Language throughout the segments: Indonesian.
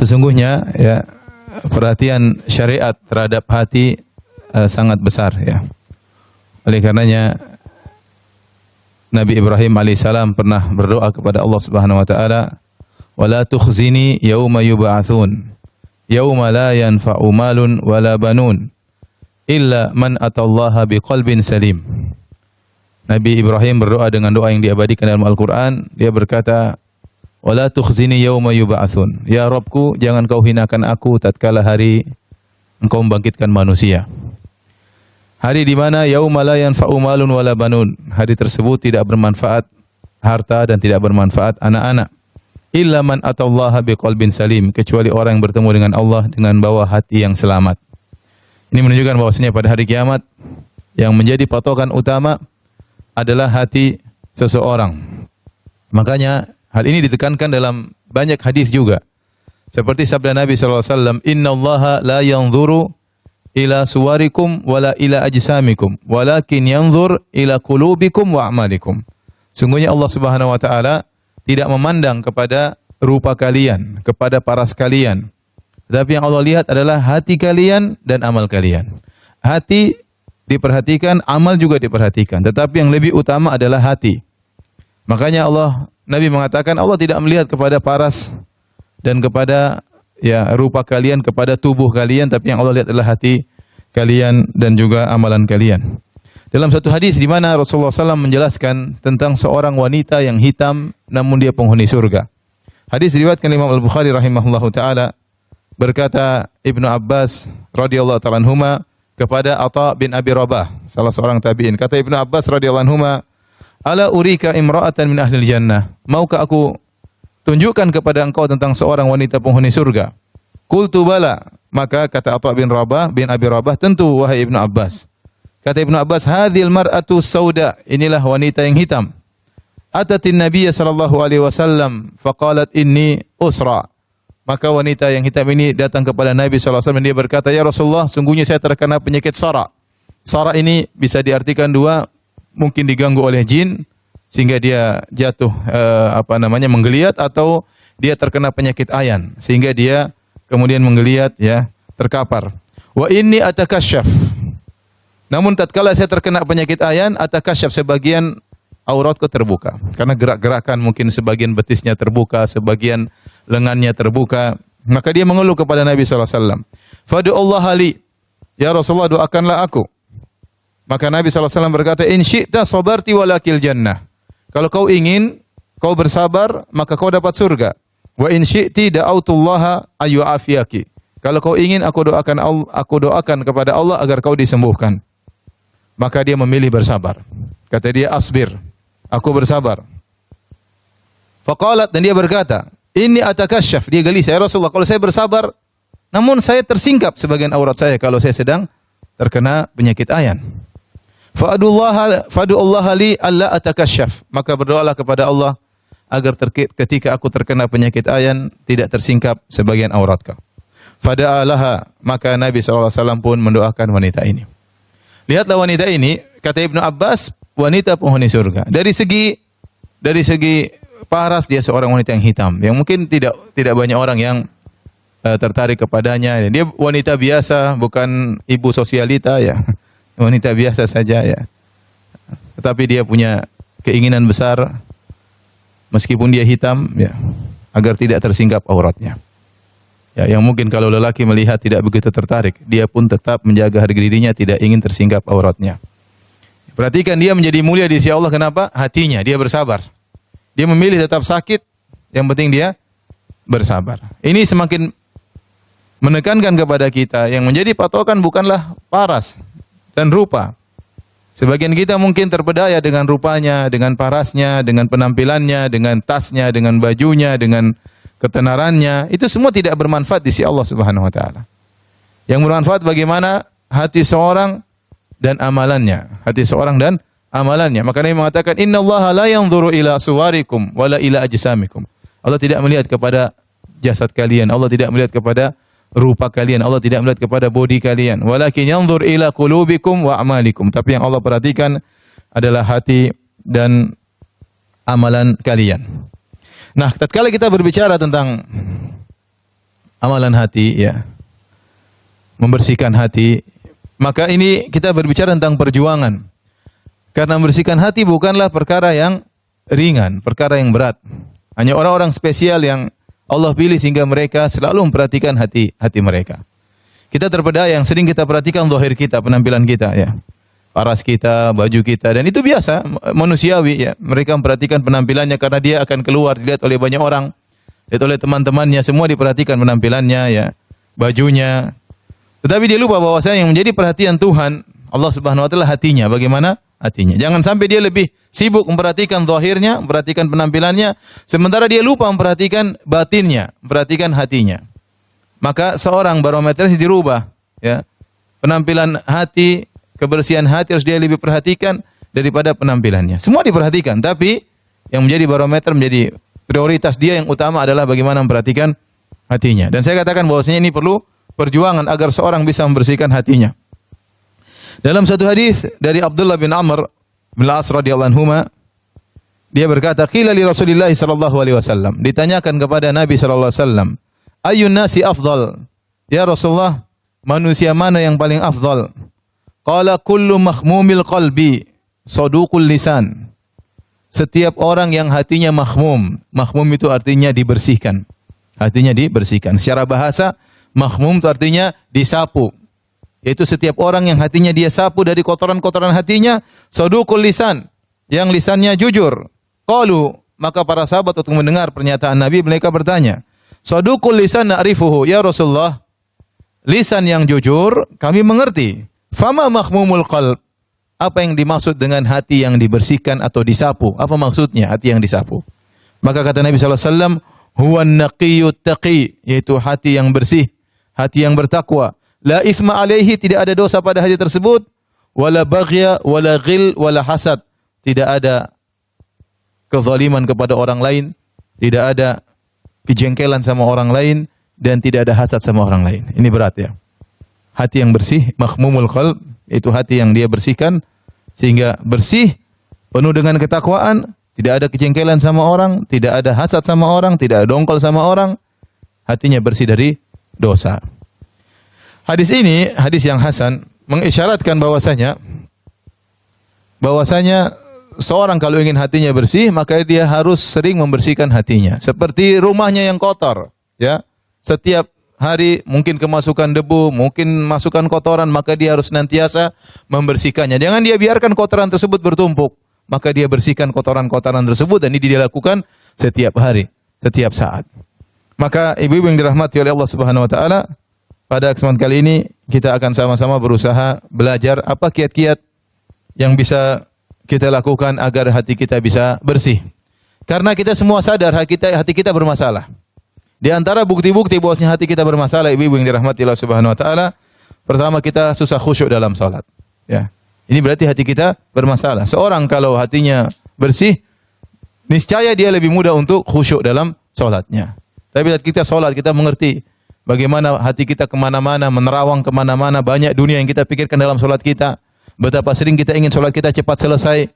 Sesungguhnya ya perhatian syariat terhadap hati sangat besar ya. Oleh karenanya Nabi Ibrahim alaihissalam pernah berdoa kepada Allah Subhanahu wa taala, "Wala tukhzini yauma yub'atsun, yauma la yanfa'u malun wala banun illa man atallaha biqalbin salim." Nabi Ibrahim berdoa dengan doa yang diabadikan dalam Al-Qur'an. Dia berkata, "Wala tukhzini yauma yub'atsun." Ya Rabbku, jangan kau hinakan aku tatkala hari engkau membangkitkan manusia. Hari di mana yauma la yanfa'u malun wala banun. Hari tersebut tidak bermanfaat harta dan tidak bermanfaat anak-anak. Illa man atallaha biqalbin salim, kecuali orang yang bertemu dengan Allah dengan bawa hati yang selamat. Ini menunjukkan bahwasanya pada hari kiamat yang menjadi patokan utama adalah hati seseorang. Makanya hal ini ditekankan dalam banyak hadis juga. Seperti sabda Nabi sallallahu alaihi wasallam, "Innallaha la yanzuru ila suwarikum wala ila ajsamikum, walakin yanzur ila qulubikum wa a'malikum." Sungguhnya Allah Subhanahu wa taala tidak memandang kepada rupa kalian, kepada paras kalian. Tetapi yang Allah lihat adalah hati kalian dan amal kalian. Hati diperhatikan, amal juga diperhatikan, tetapi yang lebih utama adalah hati. Makanya Nabi mengatakan Allah tidak melihat kepada paras dan kepada rupa kalian, kepada tubuh kalian, tapi yang Allah lihat adalah hati kalian dan juga amalan kalian. Dalam satu hadis di mana Rasulullah SAW menjelaskan tentang seorang wanita yang hitam namun dia penghuni surga. Hadis diriwayatkan Imam Al-Bukhari rahimahullahu taala, berkata Ibnu Abbas radhiyallahu ta'ala anhuma kepada Atha bin Abi Rabah, salah seorang tabi'in. Kata Ibnu Abbas radhiyallahu anhuma, "Ala urika imra'atan min ahlil jannah?" Maukah aku tunjukkan kepada engkau tentang seorang wanita penghuni surga? Qultu bala. Maka kata Atha bin Abi Rabah, tentu wahai Ibnu Abbas. Kata Ibnu Abbas, hadhil mar'atu sauda, inilah wanita yang hitam. Atatin Nabiy sallallahu alaihi wasallam faqalat inni usra. Maka wanita yang hitam ini datang kepada Nabi sallallahu alaihi wasallam, dia berkata, "Ya Rasulullah, sungguhnya saya terkena penyakit sara." Sara ini bisa diartikan dua, mungkin diganggu oleh jin sehingga dia jatuh menggeliat, atau dia terkena penyakit ayan sehingga dia kemudian menggeliat terkapar. Wa inni atakasyaf. Namun tatkala saya terkena penyakit ayan, atakasyaf, sebagian auratku terbuka karena gerak-gerakan, mungkin sebagian betisnya terbuka, sebagian lengannya terbuka. Maka dia mengeluh kepada Nabi sallallahu alaihi wasallam. Fad'ullaha li. Ya Rasulullah, doakanlah aku. Maka Nabi sallallahu alaihi wasallam berkata, "In syi'ta sabarti walakil jannah." Kalau kau ingin, kau bersabar, maka kau dapat surga. Wa in syi'ti da'autullaha ayyu'afiyaki. Kalau kau ingin, aku doakan kepada Allah agar kau disembuhkan. Maka dia memilih bersabar. Kata dia, "Asbir." Aku bersabar. Faqalat, dan dia berkata, "Inni atakasyaf." Dia gelisah, "Ya Rasulullah, kalau saya bersabar, namun saya tersingkap sebagian aurat saya kalau saya sedang terkena penyakit ayan. Fad'ullaha li alla atakasyaf." Maka berdoalah kepada Allah agar ketika aku terkena penyakit ayan tidak tersingkap sebagian auratku. Fada'alaha, maka Nabi SAW pun mendoakan wanita ini. Lihatlah wanita ini, kata Ibnu Abbas, wanita penghuni surga. Dari segi paras dia seorang wanita yang hitam, yang mungkin tidak banyak orang yang tertarik kepadanya. Dia wanita biasa, bukan ibu sosialita ya. Wanita biasa saja ya. Tetapi dia punya keinginan besar meskipun dia hitam ya, agar tidak tersingkap auratnya. Ya, yang mungkin kalau lelaki melihat tidak begitu tertarik, dia pun tetap menjaga harga dirinya, tidak ingin tersingkap auratnya. Perhatikan, dia menjadi mulia di sisi Allah. Kenapa? Hatinya, dia bersabar. Dia memilih tetap sakit, yang penting dia bersabar. Ini semakin menekankan kepada kita yang menjadi patokan bukanlah paras dan rupa. Sebagian kita mungkin terpedaya dengan rupanya, dengan parasnya, dengan penampilannya, dengan tasnya, dengan bajunya, dengan ketenarannya. Itu semua tidak bermanfaat di sisi Allah Subhanahu wa taala. Yang bermanfaat bagaimana hati seorang dan amalannya. Hati seorang dan amalannya. Maka Nabi mengatakan, "Innallaha la yanzuru ila suwarikum wala ila ajsamikum." Allah tidak melihat kepada jasad kalian, Allah tidak melihat kepada rupa kalian, Allah tidak melihat kepada bodi kalian. Walakin yanzur ila qulubikum wa a'malikum. Tapi yang Allah perhatikan adalah hati dan amalan kalian. Nah, tatkala kita berbicara tentang amalan hati, ya. Membersihkan hati. Maka ini kita berbicara tentang perjuangan. Karena membersihkan hati bukanlah perkara yang ringan, perkara yang berat. Hanya orang-orang spesial yang Allah pilih sehingga mereka selalu memperhatikan hati mereka. Kita terpedaya yang sering kita perhatikan zahir kita, penampilan kita, ya. Paras kita, baju kita, dan itu biasa, manusiawi, ya. Mereka memperhatikan penampilannya karena dia akan keluar, dilihat oleh banyak orang, dilihat oleh teman-temannya, semua diperhatikan penampilannya, ya, bajunya. Tetapi dia lupa bahwasanya yang menjadi perhatian Tuhan, Allah Subhanahu wa taala, hatinya. Bagaimana hatinya? Jangan sampai dia lebih sibuk memperhatikan zahirnya, memperhatikan penampilannya, sementara dia lupa memperhatikan batinnya, memperhatikan hatinya. Maka seorang barometer harus dirubah, ya. Penampilan hati, kebersihan hati harus dia lebih perhatikan daripada penampilannya. Semua diperhatikan, tapi yang menjadi barometer, menjadi prioritas dia yang utama adalah bagaimana memperhatikan hatinya. Dan saya katakan bahwasanya ini perlu perjuangan agar seorang bisa membersihkan hatinya. Dalam satu hadis dari Abdullah bin Amr bin Al-As radhiyallahu anhuma, dia berkata, qila li Rasulillah sallallahu alaihi wasallam, ditanyakan kepada Nabi sallallahu alaihi wasallam, ayyun nasi afdal? Ya Rasulullah, manusia mana yang paling afdal? Qala kullu mahmumil qalbi saduqul lisan. Setiap orang yang hatinya mahmum. Mahmum itu artinya dibersihkan. Hatinya dibersihkan. Secara bahasa, mahmum itu artinya disapu. Yaitu setiap orang yang hatinya dia sapu dari kotoran-kotoran hatinya, saduqul lisan, yang lisannya jujur. Qalu, maka para sahabat untuk mendengar pernyataan Nabi, mereka bertanya, saduqul lisan na'rifuhu, ya Rasulullah, lisan yang jujur kami mengerti. Fama mahmumul qalb, apa yang dimaksud dengan hati yang dibersihkan atau disapu? Apa maksudnya hati yang disapu? Maka kata Nabi SAW, huwan naqiyyut taqi, yaitu hati yang bersih, hati yang bertakwa. La ithma alaihi, tidak ada dosa pada hati tersebut. Wala baghya, wala ghil, wala hasad. Tidak ada kezaliman kepada orang lain, tidak ada kejengkelan sama orang lain, dan tidak ada hasad sama orang lain. Ini berat, ya. Hati yang bersih, mahmumul qalb, itu hati yang dia bersihkan sehingga bersih, penuh dengan ketakwaan, tidak ada kejengkelan sama orang, tidak ada hasad sama orang, tidak ada dongkol sama orang, hatinya bersih dari dosa. Hadis ini, hadis yang hasan, mengisyaratkan bahwasanya seorang kalau ingin hatinya bersih, maka dia harus sering membersihkan hatinya. Seperti rumahnya yang kotor, ya. Setiap hari mungkin kemasukan debu, mungkin masukan kotoran, maka dia harus senantiasa membersihkannya. Jangan dia biarkan kotoran tersebut bertumpuk, maka dia bersihkan kotoran-kotoran tersebut, dan ini dia lakukan setiap hari, setiap saat. Maka ibu-ibu yang dirahmati oleh Allah Subhanahu wa taala, pada kesempatan kali ini kita akan sama-sama berusaha belajar apa kiat-kiat yang bisa kita lakukan agar hati kita bisa bersih. Karena kita semua sadar hati kita bermasalah. Di antara bukti-bukti bahwasanya hati kita bermasalah, ibu-ibu yang dirahmati Allah Subhanahu wa taala, pertama kita susah khusyuk dalam salat. Ya. Ini berarti hati kita bermasalah. Seorang kalau hatinya bersih, niscaya dia lebih mudah untuk khusyuk dalam salatnya. Tapi saat kita salat, kita mengerti bagaimana hati kita kemana-mana, menerawang kemana-mana, banyak dunia yang kita pikirkan dalam salat kita. Betapa sering kita ingin salat kita cepat selesai,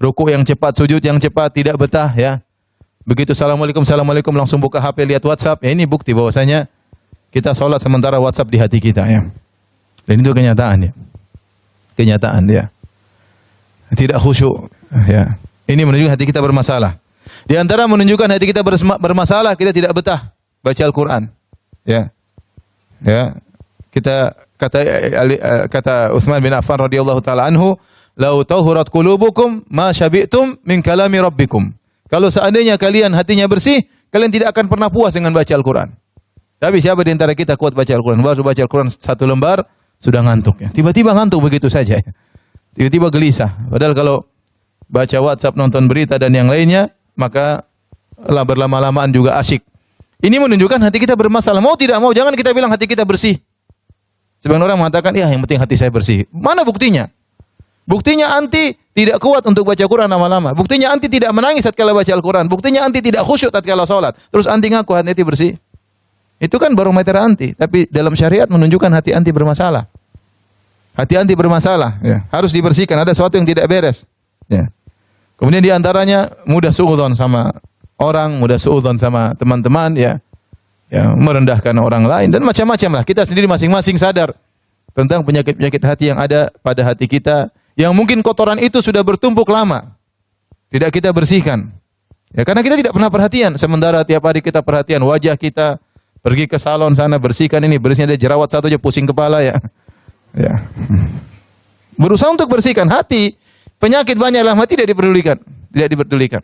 rukuk yang cepat, sujud yang cepat, tidak betah, ya. Begitu assalamualaikum langsung buka HP lihat WhatsApp. Ya, ini bukti bahwasanya kita sholat sementara WhatsApp di hati kita, ya. Dan itu kenyataan, ya. Kenyataan, ya. Tidak khusyuk, ya. Ini menunjukkan hati kita bermasalah. Di antara menunjukkan hati kita bermasalah, kita tidak betah baca Al-Qur'an. Ya. Ya. Kita kata Utsman bin Affan radhiyallahu taala anhu, "Lau tahurat qulubukum ma syabi'tum min kalami rabbikum." Kalau seandainya kalian hatinya bersih, kalian tidak akan pernah puas dengan baca Al-Quran. Tapi siapa di antara kita kuat baca Al-Quran? Baru baca Al-Quran satu lembar, sudah ngantuk, ya. Tiba-tiba ngantuk begitu saja, ya. Tiba-tiba gelisah. Padahal kalau baca WhatsApp, nonton berita dan yang lainnya, maka berlama-lamaan juga asyik. Ini menunjukkan hati kita bermasalah. Mau tidak mau, jangan kita bilang hati kita bersih. Sebagian orang mengatakan, ya yang penting hati saya bersih. Mana buktinya? Buktinya anti tidak kuat untuk baca Quran lama-lama. Buktinya anti tidak menangis tatkala baca Al-Quran. Buktinya anti tidak khusyuk tatkala salat. Terus anti ngaku hati bersih. Itu kan barometer anti. Tapi dalam syariat menunjukkan hati anti bermasalah. Hati anti bermasalah. Ya. Harus dibersihkan. Ada sesuatu yang tidak beres. Ya. Kemudian di antaranya mudah suudzon sama orang, mudah suudzon sama teman-teman. Ya. ya, merendahkan orang lain dan macam-macam lah. Kita sendiri masing-masing sadar tentang penyakit-penyakit hati yang ada pada hati kita, yang mungkin kotoran itu sudah bertumpuk lama, tidak kita bersihkan. Ya, karena kita tidak pernah perhatian. Sementara tiap hari kita perhatian wajah kita, pergi ke salon sana bersihkan ini, bersihnya ada jerawat satu aja pusing kepala ya. Ya. Berusaha untuk bersihkan hati. Penyakit banyak dalam hati tidak diperdulikan.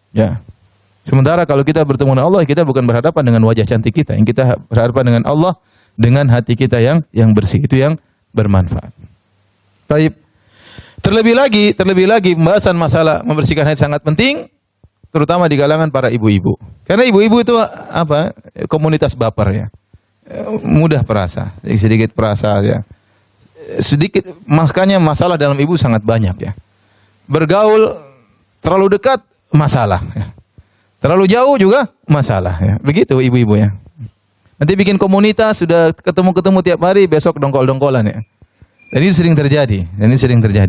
Ya. Sementara kalau kita bertemu dengan Allah, kita bukan berhadapan dengan wajah cantik kita. Yang kita berhadapan dengan Allah dengan hati kita yang bersih. Itu yang bermanfaat. Baik. Terlebih lagi pembahasan masalah membersihkan hati sangat penting, terutama di kalangan para ibu-ibu. Karena ibu-ibu itu apa? Komunitas baper ya. Mudah perasa, sedikit perasa ya. Sedikit, makanya masalah dalam ibu sangat banyak ya. Bergaul terlalu dekat masalah ya. Terlalu jauh juga masalah ya. Begitu ibu-ibu ya. Nanti bikin komunitas sudah ketemu tiap hari, besok dongkol-dongkolan ya. Dan itu sering terjadi.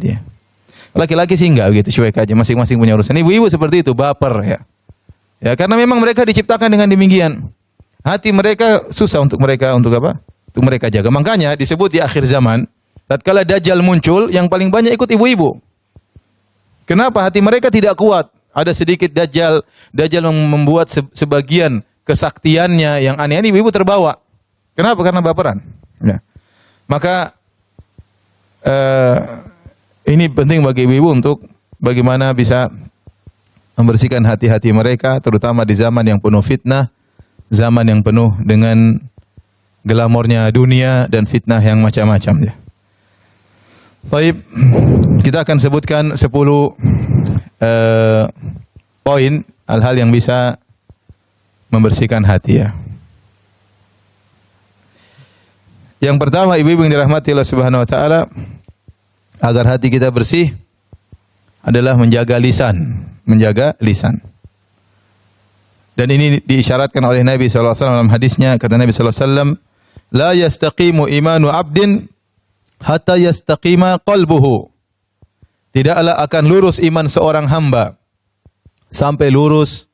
Ya. Laki-laki sih enggak begitu, cuek aja, masing-masing punya urusan. Ibu-ibu seperti itu, baper ya. Ya, karena memang mereka diciptakan dengan demikian. Hati mereka susah untuk mereka jaga. Makanya disebut di akhir zaman, tatkala Dajjal muncul, yang paling banyak ikut ibu-ibu. Kenapa? Hati mereka tidak kuat. Ada sedikit Dajjal membuat sebagian kesaktiannya yang aneh-aneh, ibu-ibu terbawa. Kenapa? Karena baperan. Ya. Maka ini penting bagi ibu-ibu untuk bagaimana bisa membersihkan hati-hati mereka, terutama di zaman yang penuh fitnah, zaman yang penuh dengan glamornya dunia dan fitnah yang macam-macam. Ya. Baik, kita akan sebutkan 10 poin hal-hal yang bisa membersihkan hati ya. Yang pertama, ibu-ibu yang dirahmati Allah Subhanahu wa taala, agar hati kita bersih adalah menjaga lisan. Dan ini diisyaratkan oleh Nabi sallallahu alaihi wasallam dalam hadisnya, kata Nabi sallallahu alaihi wasallam, "La yastaqimu imanu 'abdin hatta yastaqima qalbuhu." Tidaklah akan lurus iman seorang hamba sampai lurus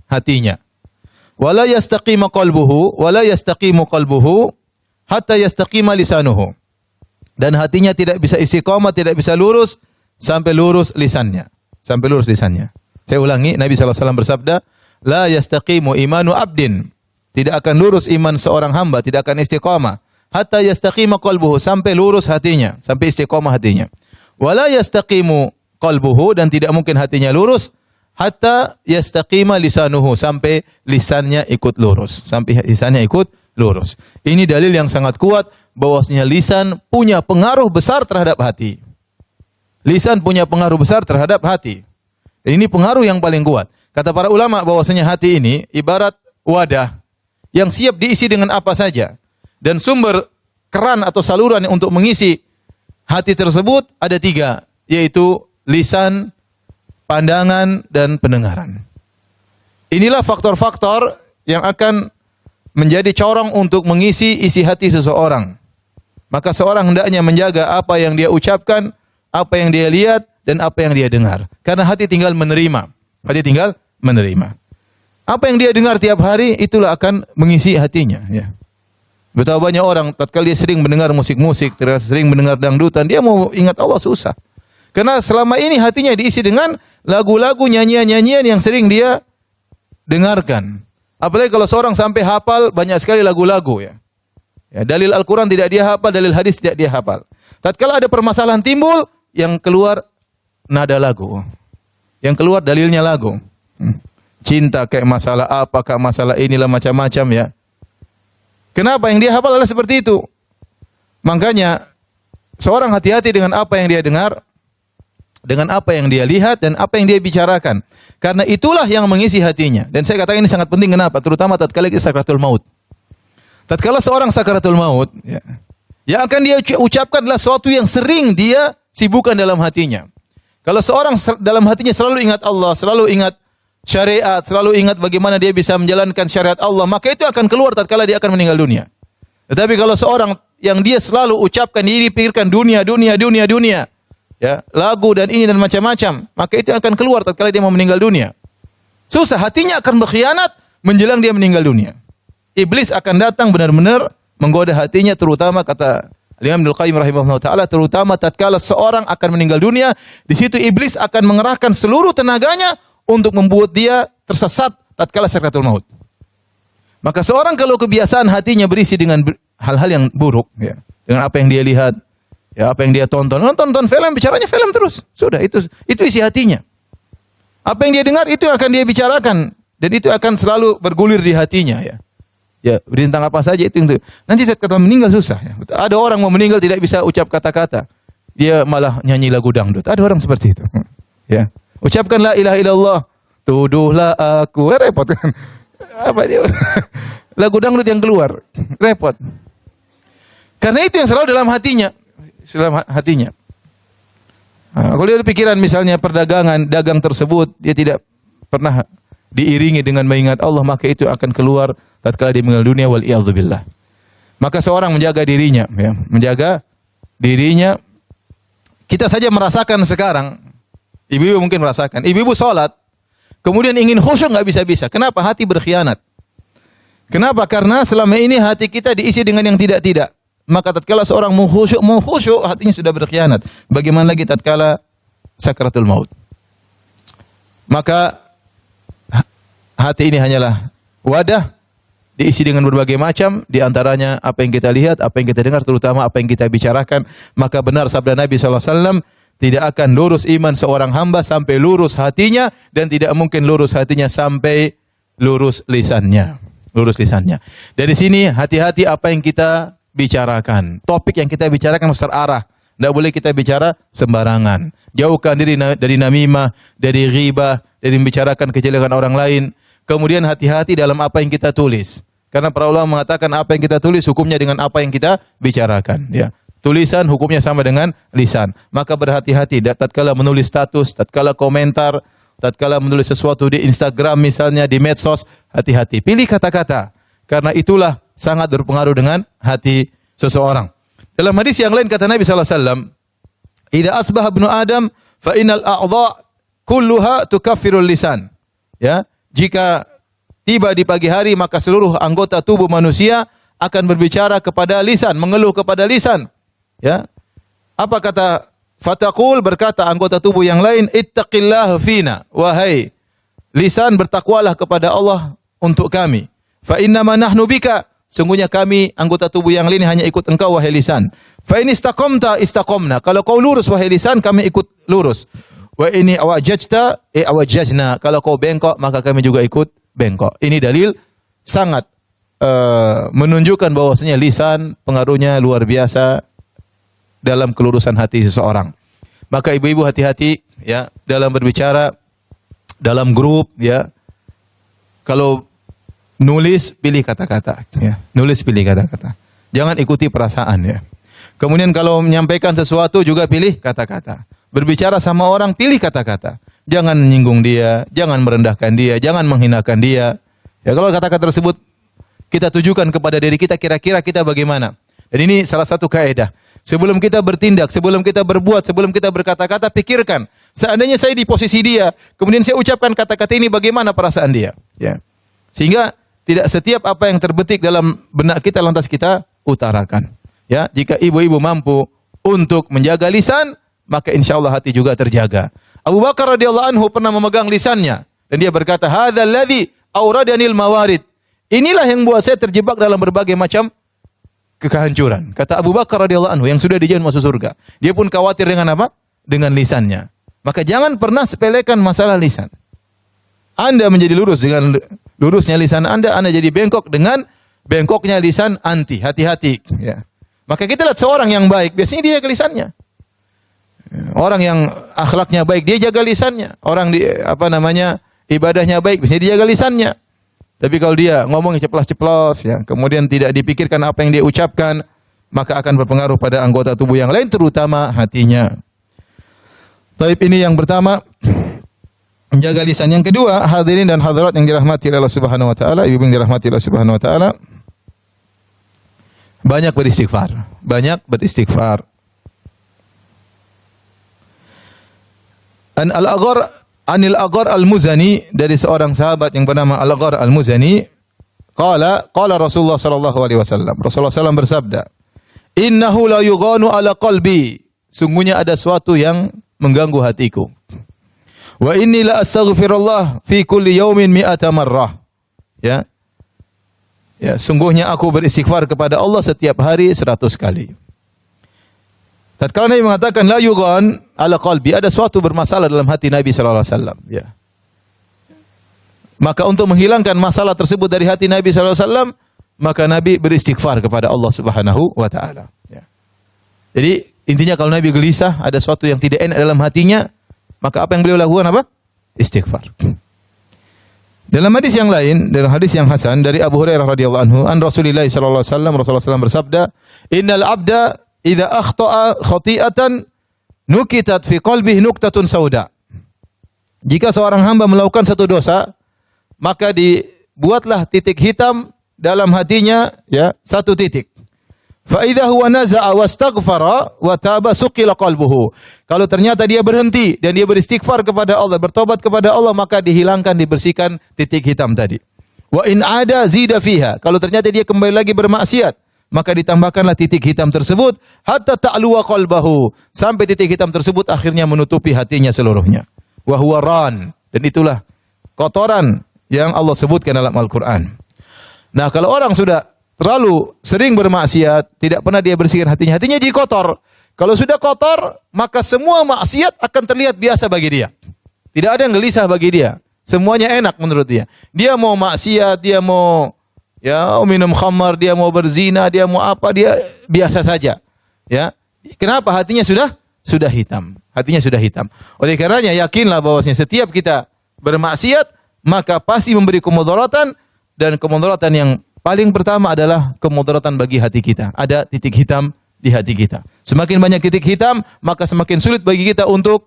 hatinya. Wala yastaqimu qalbuhu hatta yastaqima lisanuhu. Dan hatinya tidak bisa istiqamah, tidak bisa lurus sampai lurus lisannya. Saya ulangi, Nabi sallallahu alaihi wasallam bersabda, "La yastaqimu imanu 'abdin." Tidak akan lurus iman seorang hamba, tidak akan istiqamah hatta yastaqima qalbuhu, sampai lurus hatinya, sampai istiqamah hatinya. Wala yastaqimu qalbuhu, dan tidak mungkin hatinya lurus hatta yastaqima lisanuhu, sampai lisannya ikut lurus. Ini dalil yang sangat kuat bahwasanya lisan punya pengaruh besar terhadap hati. Dan ini pengaruh yang paling kuat. Kata para ulama bahwasanya hati ini ibarat wadah yang siap diisi dengan apa saja. Dan sumber keran atau saluran untuk mengisi hati tersebut ada 3, yaitu lisan, pandangan, dan pendengaran. Inilah faktor-faktor yang akan menjadi corong untuk mengisi isi hati seseorang. Maka seorang hendaknya menjaga apa yang dia ucapkan, apa yang dia lihat, dan apa yang dia dengar. Karena hati tinggal menerima. Apa yang dia dengar tiap hari, itulah akan mengisi hatinya. Ya. Betapa banyak orang, tatkala dia sering mendengar musik-musik, sering mendengar dangdutan, dia mau ingat Allah susah. Karena selama ini hatinya diisi dengan lagu-lagu, nyanyian-nyanyian yang sering dia dengarkan. Apalagi kalau seorang sampai hafal banyak sekali lagu-lagu ya. Ya, dalil Al-Quran tidak dia hafal, dalil hadis tidak dia hafal. Tatkala ada permasalahan timbul, yang keluar nada lagu. Yang keluar dalilnya lagu. Cinta kayak masalah apa, kayak masalah inilah macam-macam ya. Kenapa? Yang dia hafal adalah seperti itu. Makanya seorang hati-hati dengan apa yang dia dengar, dengan apa yang dia lihat, dan apa yang dia bicarakan. Karena itulah yang mengisi hatinya. Dan saya katakan ini sangat penting, kenapa? Terutama tatkala kita sakratul maut. Tatkala seorang sakratul maut, ya, yang akan dia ucapkan adalah sesuatu yang sering dia sibukkan dalam hatinya. Kalau seorang dalam hatinya selalu ingat Allah, selalu ingat syariat, selalu ingat bagaimana dia bisa menjalankan syariat Allah, maka itu akan keluar tatkala dia akan meninggal dunia. Tetapi kalau seorang yang dia selalu ucapkan, dia pikirkan dunia, ya, lagu dan ini dan macam-macam, maka itu akan keluar tatkala dia mau meninggal dunia. Susah, hatinya akan berkhianat menjelang dia meninggal dunia. iblis akan datang benar-benar menggoda hatinya, terutama kata Imam Ibnu Qayyim rahimahullah taala, terutama tatkala seorang akan meninggal dunia, di situ iblis akan mengerahkan seluruh tenaganya untuk membuat dia tersesat tatkala sakratul maut. Maka seorang kalau kebiasaan hatinya berisi dengan hal-hal yang buruk, ya, dengan apa yang dia lihat, ya, apa yang dia tonton film, bicaranya film terus. Sudah, itu isi hatinya. Apa yang dia dengar itu akan dia bicarakan dan itu akan selalu bergulir di hatinya, ya. Ya, tentang apa saja itu. Nanti saat kata meninggal susah, ya. Ada orang mau meninggal tidak bisa ucap kata-kata. Dia malah nyanyi lagu dangdut. Ada orang seperti itu. Ya. Ucapkan la ilaha illallah, tuduhlah aku. Repot kan? Apa dia? Lagu dangdut yang keluar. Repot. Karena itu yang selalu dalam hatinya. Dalam hatinya. Nah, kalau dia ada pikiran misalnya perdagangan, dagang tersebut dia tidak pernah diiringi dengan mengingat Allah, maka itu akan keluar tatkala dia meninggal dunia, wal iyadzubillah. Maka seorang menjaga dirinya, ya, menjaga dirinya. Kita saja merasakan sekarang, ibu-ibu mungkin merasakan, ibu-ibu salat kemudian ingin khusyuk enggak bisa-bisa. Kenapa? Hati berkhianat. Kenapa? Karena selama ini hati kita diisi dengan yang tidak-tidak. Maka tatkala seorang mau khusyuk hatinya sudah berkhianat. Bagaimana lagi tatkala sakratul maut? Maka hati ini hanyalah wadah diisi dengan berbagai macam, di antaranya apa yang kita lihat, apa yang kita dengar, terutama apa yang kita bicarakan. Maka benar sabda Nabi SAW, tidak akan lurus iman seorang hamba sampai lurus hatinya, dan tidak mungkin lurus hatinya sampai lurus lisannya. Lurus lisannya. Dari sini hati-hati apa yang kita bicarakan. Topik yang kita bicarakan harus terarah. Tidak boleh kita bicara sembarangan. Jauhkan diri dari namimah, dari ghibah, dari membicarakan kejelekan orang lain. Kemudian hati-hati dalam apa yang kita tulis. Karena para ulama mengatakan apa yang kita tulis hukumnya dengan apa yang kita bicarakan. Ya. Tulisan hukumnya sama dengan lisan. Maka berhati-hati tatkala menulis status, tatkala komentar, tatkala menulis sesuatu di Instagram misalnya, di medsos, hati-hati. Pilih kata-kata. Karena itulah sangat berpengaruh dengan hati seseorang. Dalam hadis yang lain kata Nabi SAW, "Idza asbaha ibnu Adam fa innal a'dha kulluha tukaffirul lisan." Ya, jika tiba di pagi hari maka seluruh anggota tubuh manusia akan berbicara kepada lisan, mengeluh kepada lisan. Ya. Apa kata fataqul, berkata anggota tubuh yang lain, "Ittaqillah fina." Wahai lisan, bertakwalah kepada Allah untuk kami. Fa innama nahnu bika. Sungguhnya kami anggota tubuh yang lain hanya ikut engkau wahai lisan. Fa in istaqamta istaqamna. Kalau kau lurus wahai lisan, kami ikut lurus. Wa ini awajajta awajajna. Kalau kau bengkok, maka kami juga ikut bengkok. Ini dalil sangat menunjukkan bahwasanya lisan pengaruhnya luar biasa dalam kelurusan hati seseorang. Maka ibu-ibu hati-hati ya dalam berbicara dalam grup ya. Kalau nulis pilih kata-kata ya. Nulis pilih kata-kata. Jangan ikuti perasaan ya. Kemudian kalau menyampaikan sesuatu juga pilih kata-kata. Berbicara sama orang pilih kata-kata. Jangan menyinggung dia, jangan merendahkan dia, jangan menghinakan dia. Ya kalau kata-kata tersebut kita tujukan kepada diri kita, kira-kira kita bagaimana? Dan ini salah satu kaidah. Sebelum kita bertindak, sebelum kita berbuat, sebelum kita berkata-kata, pikirkan. Seandainya saya di posisi dia, kemudian saya ucapkan kata-kata ini, bagaimana perasaan dia? Ya. Sehingga tidak setiap apa yang terbetik dalam benak kita lantas kita utarakan. Ya, jika ibu-ibu mampu untuk menjaga lisan, maka insya Allah hati juga terjaga. Abu Bakar radhiyallahu anhu pernah memegang lisannya dan dia berkata, "Hadzal ladzi awradanil mawarid." Inilah yang buat saya terjebak dalam berbagai macam kehancuran. Kata Abu Bakar radhiyallahu anhu yang sudah dijamin masuk surga. Dia pun khawatir dengan apa? Dengan lisannya. Maka jangan pernah sepelekan masalah lisan. Anda menjadi lurus dengan lurusnya lisan Anda jadi bengkok dengan bengkoknya lisan anti. Hati-hati. Ya. Maka kita lihat seorang yang baik, biasanya dia jaga lisannya. Orang yang akhlaknya baik, dia jaga lisannya. Orang ibadahnya baik, biasanya dia jaga lisannya. Tapi kalau dia ngomong ceplas-ceplos, ya, kemudian tidak dipikirkan apa yang dia ucapkan, maka akan berpengaruh pada anggota tubuh yang lain, terutama hatinya. Taib ini yang pertama, menjaga lisan. Yang kedua, hadirin dan hadirat yang dirahmati Allah Subhanahu wa taala, ibu yang dirahmati Allah Subhanahu wa taala, banyak beristighfar. Banyak beristighfar. Anil Aghar al-Muzani, dari seorang sahabat yang bernama Al-Aghar al-Muzani, Qala Rasulullah sallallahu alaihi wasallam. Rasulullah sallallahu bersabda, "Innahu la yughanu ala qalbi." Sungguhnya ada sesuatu yang mengganggu hatiku. Wa inni la astaghfirullah fi kulli yaumin mi'ata marrah. Ya. Ya, sungguhnya aku beristighfar kepada Allah setiap hari 100 kali. Tatkala Nabi mengatakan la yughan ala qalbi, ada sesuatu bermasalah dalam hati Nabi sallallahu alaihi wasallam, ya. Maka untuk menghilangkan masalah tersebut dari hati Nabi sallallahu alaihi wasallam, maka Nabi beristighfar kepada Allah Subhanahu wa taala, ya. Jadi intinya kalau Nabi gelisah, ada sesuatu yang tidak enak dalam hatinya, maka apa yang beliau lakukan apa? Istighfar. Dalam hadis yang lain, dalam hadis yang hasan dari Abu Hurairah radhiyallahu anhu, an Rasulillah sallallahu alaihi wasallam, Rasulullah sallallahu bersabda, "Innal 'abda idza akhta'a khati'atan nukitat fi qalbihi nuktatun sauda." Jika seorang hamba melakukan satu dosa, maka dibuatlah titik hitam dalam hatinya, ya, satu titik. Fa idza huwa naza'a wastaghfara wa taba suqila qalbuhu. Kalau ternyata dia berhenti dan dia beristighfar kepada Allah, bertobat kepada Allah, maka dihilangkan, dibersihkan titik hitam tadi. Wa in ada zida fiha. Kalau ternyata dia kembali lagi bermaksiat, maka ditambahkanlah titik hitam tersebut hatta ta'luwa qalbahu, sampai titik hitam tersebut akhirnya menutupi hatinya seluruhnya. Wa huwa ran, dan itulah kotoran yang Allah sebutkan dalam Al-Qur'an. Nah, kalau orang sudah terlalu sering bermaksiat, tidak pernah dia bersihkan hatinya, hatinya jadi kotor. Kalau sudah kotor, maka semua maksiat akan terlihat biasa bagi dia. Tidak ada yang gelisah bagi dia. Semuanya enak menurut dia. Dia mau maksiat, dia mau minum khamar, dia mau berzina, dia mau apa, dia biasa saja. Ya. Kenapa? Hatinya sudah hitam. Hatinya sudah hitam. Oleh karenanya yakinlah bahwasanya setiap kita bermaksiat, maka pasti memberi kemudaratan, dan kemudaratan yang paling pertama adalah kemudaratan bagi hati kita. Ada titik hitam di hati kita. Semakin banyak titik hitam, maka semakin sulit bagi kita untuk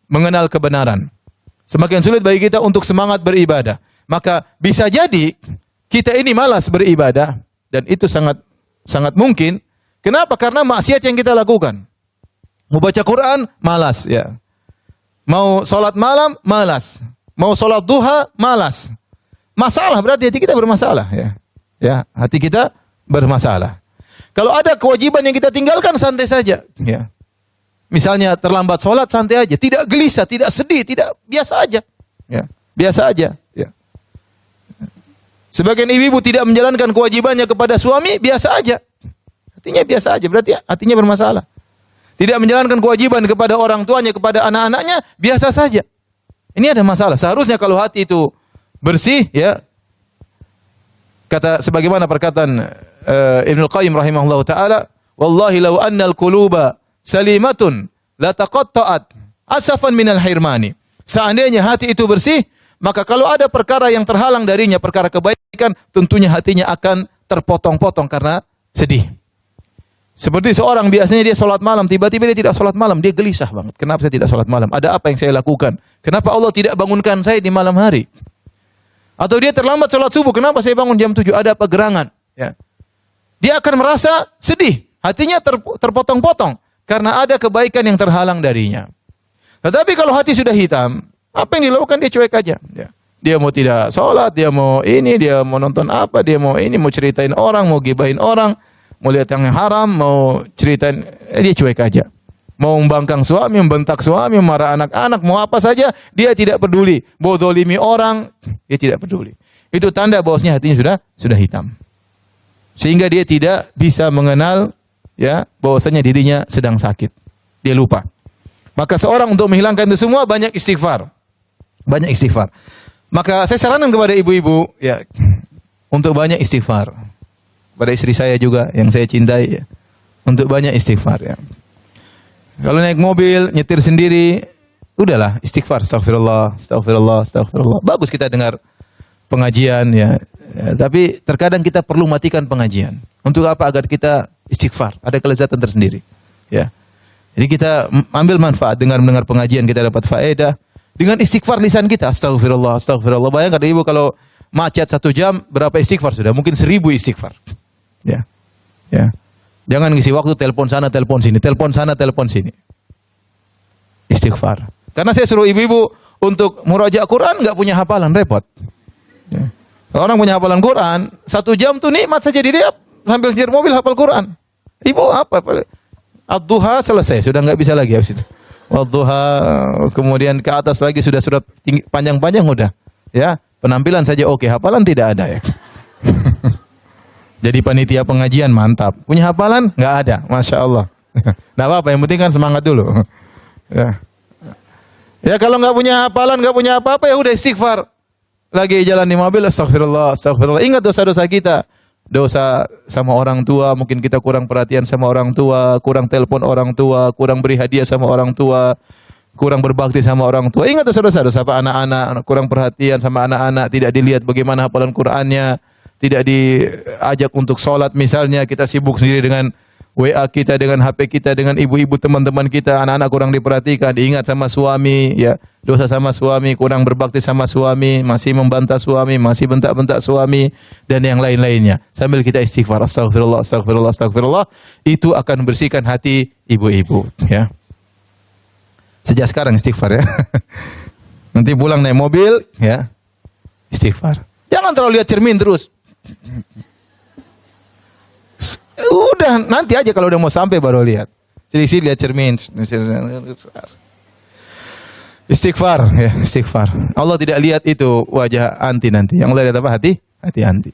mengenal kebenaran. Semakin sulit bagi kita untuk semangat beribadah. Maka bisa jadi kita ini malas beribadah, dan itu sangat mungkin. Kenapa? Karena maksiat yang kita lakukan. Mau baca Quran, malas, ya. Mau salat malam, malas. Mau salat duha, malas. Masalah, berarti hati kita bermasalah, ya. Ya, hati kita bermasalah. Kalau ada kewajiban yang kita tinggalkan, santai saja, ya. Misalnya terlambat sholat, santai aja, tidak gelisah, tidak sedih, tidak, biasa aja, ya, biasa aja, ya. Sebagian ibu-ibu tidak menjalankan kewajibannya kepada suami, biasa aja, hatinya biasa aja, berarti hatinya bermasalah. Tidak menjalankan kewajiban kepada orang tuanya, kepada anak-anaknya, biasa saja. Ini ada masalah. Seharusnya kalau hati itu bersih, ya. Kata sebagaimana perkataan Ibnu Qayyim rahimahullahu taala, "Wallahi law annal quluba salimatun la taqatta'at asafan minal hirmani." Seandainya hati itu bersih, maka kalau ada perkara yang terhalang darinya, perkara kebaikan, tentunya hatinya akan terpotong-potong karena sedih. Seperti seorang biasanya dia salat malam, tiba-tiba dia tidak salat malam, dia gelisah banget. Kenapa saya tidak salat malam? Ada apa yang saya lakukan? Kenapa Allah tidak bangunkan saya di malam hari? Atau dia terlambat sholat subuh, kenapa saya bangun jam 7? Ada apa gerangan? Ya. Dia akan merasa sedih, hatinya terpotong-potong karena ada kebaikan yang terhalang darinya. Tetapi kalau hati sudah hitam, apa yang dilakukan? Dia cuek aja. Ya. Dia mau tidak sholat, dia mau ini, dia mau nonton apa, dia mau ini, mau ceritain orang, mau gibahin orang, mau lihat yang haram, mau ceritain, dia cuek aja. Mau membangkang suami, membentak suami, marah anak-anak, mau apa saja, dia tidak peduli. Mau zalimi orang, dia tidak peduli. Itu tanda bahwasanya hatinya sudah hitam. Sehingga dia tidak bisa mengenal, ya, bahwasanya dirinya sedang sakit. Dia lupa. Maka seorang untuk menghilangkan itu semua banyak istighfar. Banyak istighfar. Maka saya sarankan kepada ibu-ibu, ya, untuk banyak istighfar. Pada istri saya juga yang saya cintai, ya, untuk banyak istighfar, ya. Kalau naik mobil, nyetir sendiri, udahlah istighfar, astagfirullah, astagfirullah, astagfirullah. Bagus kita dengar pengajian, ya. Tapi terkadang kita perlu matikan pengajian. Untuk apa? Agar kita istighfar, ada kelezatan tersendiri, ya. Jadi kita ambil manfaat dengan mendengar pengajian, kita dapat faedah. Dengan istighfar lisan kita, astagfirullah, astagfirullah. Bayangkan ibu kalau macet 1 jam, berapa istighfar sudah? Mungkin 1000 istighfar, ya, ya. Jangan ngisi waktu telepon sana, telepon sini, telepon sana, telepon sini. Istighfar. Karena saya suruh ibu-ibu untuk murajaah Quran, nggak punya hafalan, repot. Ya. Orang punya hafalan Quran, 1 jam tuh nikmat saja dia sambil setir mobil hafal Quran. Ibu apa? Ad-duha selesai, sudah nggak bisa lagi habis itu. Ad-duha kemudian ke atas lagi sudah surat panjang-panjang udah. Ya, penampilan saja oke, hafalan tidak ada ya. Jadi panitia pengajian mantap. Punya hafalan nggak ada, masya Allah. Nggak apa-apa, yang penting kan semangat dulu. Ya, ya kalau nggak punya hafalan, nggak punya apa-apa ya udah istighfar. Lagi jalan di mobil, astagfirullah, astagfirullah. Ingat dosa-dosa kita. Dosa sama orang tua, mungkin kita kurang perhatian sama orang tua, kurang telepon orang tua, kurang beri hadiah sama orang tua, kurang berbakti sama orang tua. Ingat dosa-dosa, dosa apa anak-anak, kurang perhatian sama anak-anak, tidak dilihat bagaimana hafalan Qur'annya, tidak diajak untuk sholat misalnya, kita sibuk sendiri dengan WA kita, dengan HP kita, dengan ibu-ibu teman-teman kita, anak-anak kurang diperhatikan, diingat sama suami, ya dosa sama suami, kurang berbakti sama suami, masih membantah suami, masih bentak-bentak suami, dan yang lain-lainnya. Sambil kita istighfar, astagfirullah, astagfirullah, astagfirullah, itu akan bersihkan hati ibu-ibu. Ya. Sejak sekarang istighfar ya. Nanti pulang naik mobil, ya istighfar. Jangan terlalu lihat cermin terus. Udah nanti aja kalau udah mau sampai baru lihat. Sini lihat cermin. Istighfar ya, istighfar. Allah tidak lihat itu wajah anti nanti. Yang Allah lihat apa? Hati anti.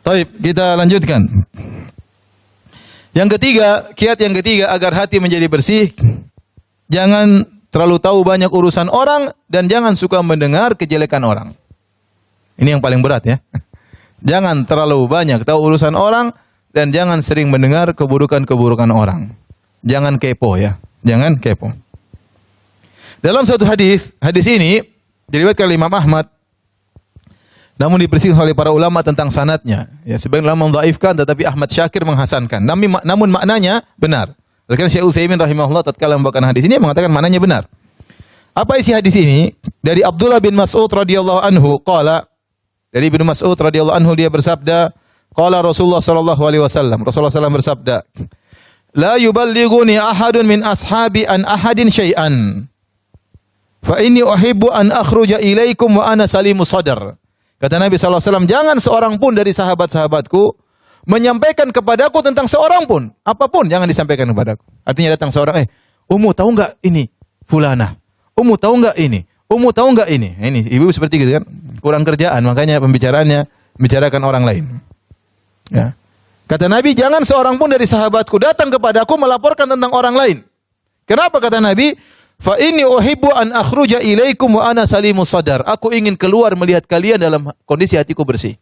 Baik, kita lanjutkan. Yang ketiga, kiat yang ketiga agar hati menjadi bersih, jangan terlalu tahu banyak urusan orang dan jangan suka mendengar kejelekan orang. Ini yang paling berat ya. Jangan terlalu banyak tahu urusan orang dan jangan sering mendengar keburukan-keburukan orang. Jangan kepo ya, jangan kepo. Dalam suatu hadis ini diriwayatkan oleh Imam Ahmad, namun dipersihkan oleh para ulama tentang sanadnya. Ya, sebagian ulama mendhaifkan, tetapi Ahmad Syakir menghasankan. Namun maknanya benar. Oleh karena Syekh Utsaimin rahimahullah tatkala membawakan hadis ini mengatakan maknanya benar. Apa isi hadis ini? Dari Abdullah bin Mas'ud radhiyallahu anhu qala, dari Ibnu Mas'ud radhiyallahu anhu dia bersabda, qala Rasulullah sallallahu alaihi wasallam, Rasulullah sallallahu bersabda, la yuballighuni ahadun min ashabi an ahadin syai'an. Fa inni uhibbu an akhruja ilaikum wa ana salimus sadar. Kata Nabi sallallahu alaihi wasallam, jangan seorang pun dari sahabat-sahabatku menyampaikan kepadaku tentang seorang pun, apapun jangan disampaikan kepadaku. Artinya datang seorang, Ummu tahu enggak ini fulana? Ummu tahu enggak ini? Ummu tahu enggak ini? Ini ibu seperti gitu kan. Kurang kerjaan, makanya pembicaraannya bicarakan orang lain. Ya. Kata Nabi, jangan seorang pun dari sahabatku datang kepadaku melaporkan tentang orang lain. Kenapa kata Nabi? Fa inni uhibbu an akhruja ilaikum wa ana salimus sadar. Aku ingin keluar melihat kalian dalam kondisi hatiku bersih.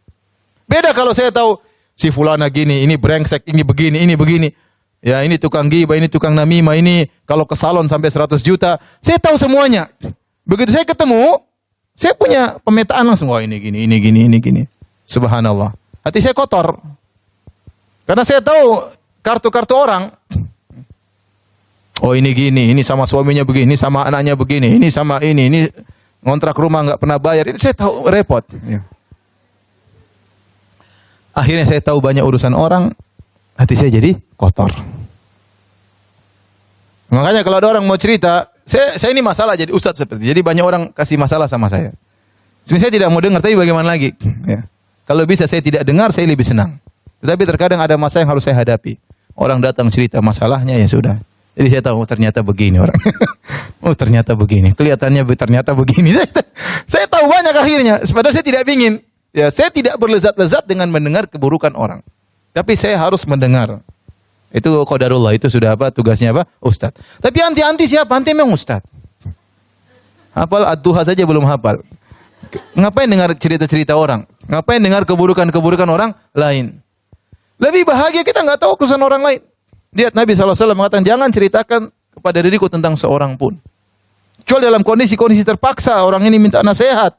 Beda kalau saya tahu si fulana gini, ini brengsek, ini begini. Ya, ini tukang ghibah, ini tukang namimah, ini kalau ke salon sampai 100 juta. Saya tahu semuanya. Begitu saya ketemu, saya punya pemetaan langsung, wah ini gini. Subhanallah. Hati saya kotor. Karena saya tahu kartu-kartu orang. Oh ini gini, ini sama suaminya begini, ini sama anaknya begini, ini sama ini ngontrak rumah nggak pernah bayar. Ini saya tahu repot. Akhirnya saya tahu banyak urusan orang, hati saya jadi kotor. Makanya kalau ada orang mau cerita, saya ini masalah jadi ustadz seperti. Jadi banyak orang kasih masalah sama saya. Sebenarnya saya tidak mau dengar, tapi bagaimana lagi? Ya. Kalau bisa saya tidak dengar, saya lebih senang. Tetapi terkadang ada masalah yang harus saya hadapi. Orang datang cerita masalahnya, ya sudah. Jadi saya tahu ternyata begini orang. Ternyata begini. Kelihatannya ternyata begini. Saya tahu banyak akhirnya. Padahal saya tidak ingin. Ya, saya tidak berlezat-lezat dengan mendengar keburukan orang. Tapi saya harus mendengar. Itu qadarullah, itu sudah apa? Tugasnya apa? Ustaz. Tapi anti siapa? Anti memang ustaz. Hafal ad-duha saja belum hafal. Ngapain dengar cerita-cerita orang? Ngapain dengar keburukan-keburukan orang lain? Lebih bahagia kita nggak tahu kesan orang lain. Lihat Nabi SAW mengatakan, jangan ceritakan kepada diriku tentang seorang pun. Kecuali dalam kondisi-kondisi terpaksa, orang ini minta nasihat.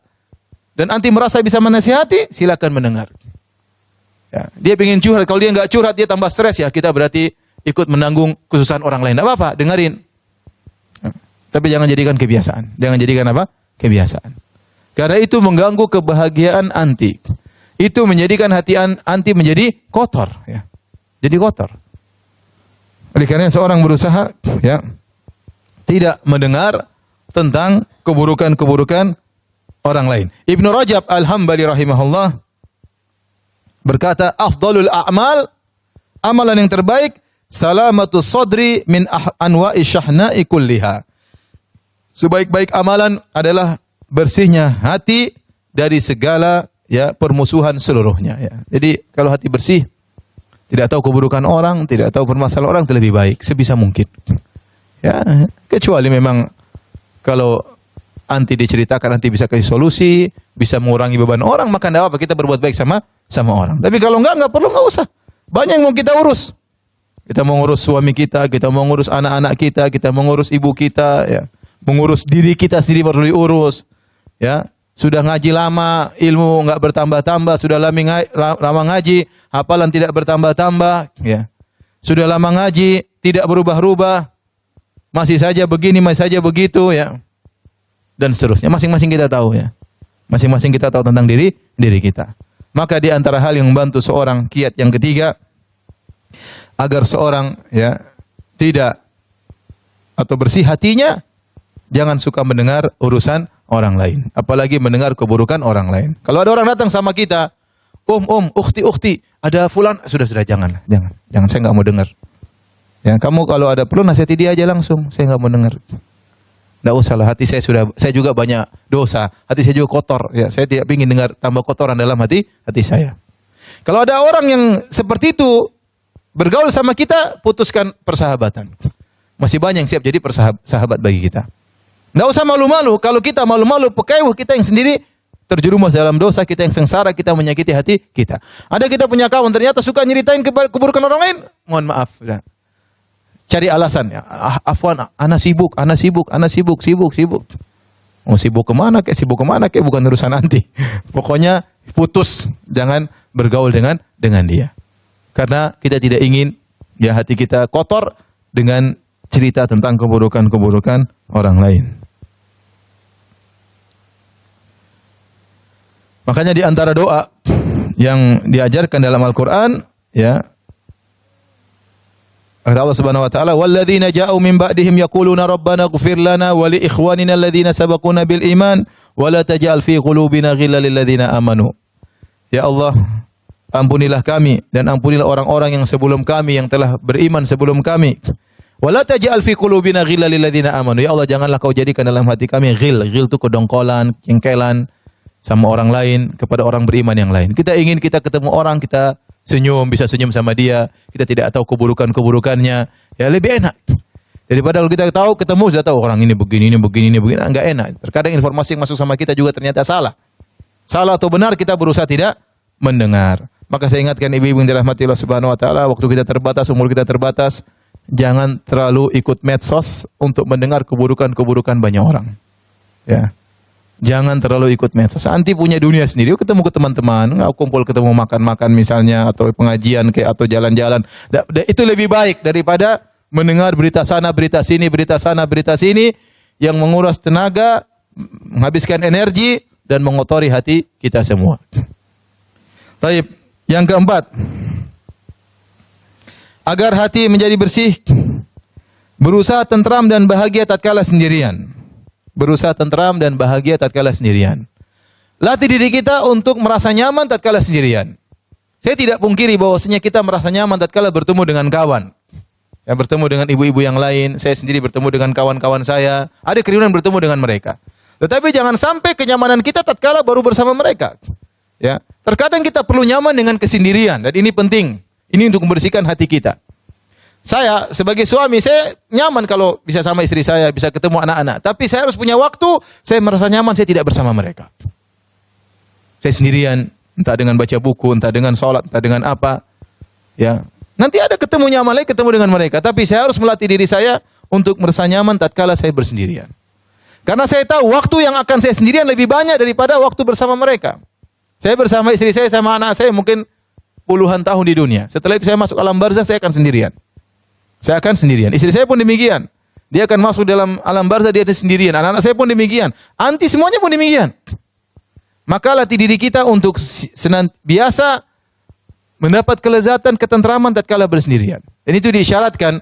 Dan anti merasa bisa menasihati, silakan mendengar. Ya, dia ingin curhat, kalau dia nggak curhat, dia tambah stres ya, kita berarti ikut menanggung kesusahan orang lain. Tidak apa-apa, dengerin. Ya, tapi jangan jadikan kebiasaan. Jangan jadikan apa? Kebiasaan. Karena itu mengganggu kebahagiaan anti. Itu menjadikan hati anti menjadi kotor. Ya. Jadi kotor. Oleh karena seorang berusaha ya tidak mendengar tentang keburukan-keburukan orang lain. Ibnu Rajab Al-Hambali rahimahullah berkata, afdalul a'mal, amalan yang terbaik, salamatu sadri min anwa'i syahna'i kulliha. Sebaik-baik amalan adalah bersihnya hati dari segala permusuhan seluruhnya ya. Jadi kalau hati bersih, tidak tahu keburukan orang, tidak tahu permasalahan orang, itu lebih baik sebisa mungkin. Ya, kecuali memang kalau anti diceritakan, nanti bisa kasih solusi, bisa mengurangi beban orang, maka enggak apa kita berbuat baik sama orang. Tapi kalau enggak perlu, enggak usah. Banyak yang mau kita urus. Kita mau ngurus suami kita mau ngurus anak-anak kita mau ngurus ibu kita ya. Mengurus diri kita sendiri perlu diurus. Ya, sudah ngaji lama, ilmu enggak bertambah-tambah, sudah lama ngaji, hafalan tidak bertambah-tambah, ya. Sudah lama ngaji, tidak berubah-ubah, masih saja begini, masih saja begitu, ya. Dan seterusnya, masing-masing kita tahu ya. Masing-masing kita tahu tentang diri kita. Maka di antara hal yang membantu seorang kiat yang ketiga agar seorang ya tidak atau bersih hatinya, jangan suka mendengar urusan orang lain, apalagi mendengar keburukan orang lain. Kalau ada orang datang sama kita, ukhti, ada fulan, sudah jangan, saya enggak mau dengar. Ya, kamu kalau ada perlu nasihati dia aja langsung, saya enggak mau dengar. Enggak usah lah, hati saya juga banyak dosa, hati saya juga kotor, ya, saya tidak ingin dengar tambah kotoran dalam hati saya. Kalau ada orang yang seperti itu bergaul sama kita, putuskan persahabatan. Masih banyak yang siap jadi sahabat bagi kita. Nggak usah malu-malu. Kalau kita malu-malu, pekewuh, kita yang sendiri terjerumus dalam dosa, kita yang sengsara, kita menyakiti hati kita. Ada kita punya kawan, ternyata suka nyeritain keburukan orang lain. Mohon maaf. Ya. Cari alasan. Ya. Afwan, ana sibuk. Mau sibuk kemana kek, bukan urusan nanti. Pokoknya putus. Jangan bergaul dengan dia. Karena kita tidak ingin ya hati kita kotor dengan cerita tentang keburukan-keburukan orang lain. Makanya di antara doa yang diajarkan dalam Al-Qur'an ya, kata Allah Subhanahu wa taala, "Walladzina ja'u min ba'dihim yaquluna rabbana ighfir lana wa li ikhwanina alladzina sabaquna bil iman wa la taj'al fi qulubina ghillan lil ladzina amanu." Ya Allah, ampunilah kami dan ampunilah orang-orang yang sebelum kami, yang telah beriman sebelum kami. Wa la taj'al fi qulubina ghillan lil ladzina amanu. Ya Allah, janganlah kau jadikan dalam hati kami ghil itu kedongkolan, jengkelan sama orang lain, kepada orang beriman yang lain. Kita ingin kita ketemu orang, kita senyum, bisa senyum sama dia, kita tidak tahu keburukannya, ya lebih enak. Daripada kalau kita tahu, ketemu sudah tahu orang ini begini, enggak enak. Terkadang informasi yang masuk sama kita juga ternyata salah. Salah atau benar kita berusaha tidak mendengar. Maka saya ingatkan ibu-ibu yang dirahmati Allah Subhanahu wa taala, waktu kita terbatas, umur kita terbatas, jangan terlalu ikut medsos untuk mendengar keburukan-keburukan banyak orang. Ya. Jangan terlalu ikut medsos. Anti punya dunia sendiri. Ketemu ke teman-teman, kumpul ketemu makan-makan misalnya, atau pengajian kayak atau jalan-jalan. Itu lebih baik daripada mendengar berita sana, berita sini, berita sana, berita sini yang menguras tenaga, menghabiskan energi dan mengotori hati kita semua. Baik, yang keempat, agar hati menjadi bersih, berusaha tentram dan bahagia tatkala sendirian. Berusaha tentram dan bahagia tatkala sendirian. Latih diri kita untuk merasa nyaman tatkala sendirian. Saya tidak pungkiri bahwasanya kita merasa nyaman tatkala bertemu dengan kawan. Ya, bertemu dengan ibu-ibu yang lain, saya sendiri bertemu dengan kawan-kawan saya, ada kerinduan bertemu dengan mereka. Tetapi jangan sampai kenyamanan kita tatkala baru bersama mereka. Ya, terkadang kita perlu nyaman dengan kesendirian dan ini penting. Ini untuk membersihkan hati kita. Saya sebagai suami, saya nyaman kalau bisa sama istri saya, bisa ketemu anak-anak. Tapi saya harus punya waktu, saya merasa nyaman, saya tidak bersama mereka. Saya sendirian, entah dengan baca buku, entah dengan sholat, entah dengan apa. Ya, nanti ada ketemu nyaman lagi, ketemu dengan mereka. Tapi saya harus melatih diri saya untuk merasa nyaman tatkala saya bersendirian. Karena saya tahu waktu yang akan saya sendirian lebih banyak daripada waktu bersama mereka. Saya bersama istri saya, sama anak saya mungkin puluhan tahun di dunia. Setelah itu saya masuk alam barzakh, saya akan sendirian. Saya akan sendirian. Istri saya pun demikian. Dia akan masuk dalam alam barzakh, dia sendirian. Anak-anak saya pun demikian. Anti semuanya pun demikian. Maka latih diri kita untuk senantiasa mendapat kelezatan, ketentraman tatkala bersendirian. Dan itu diisyaratkan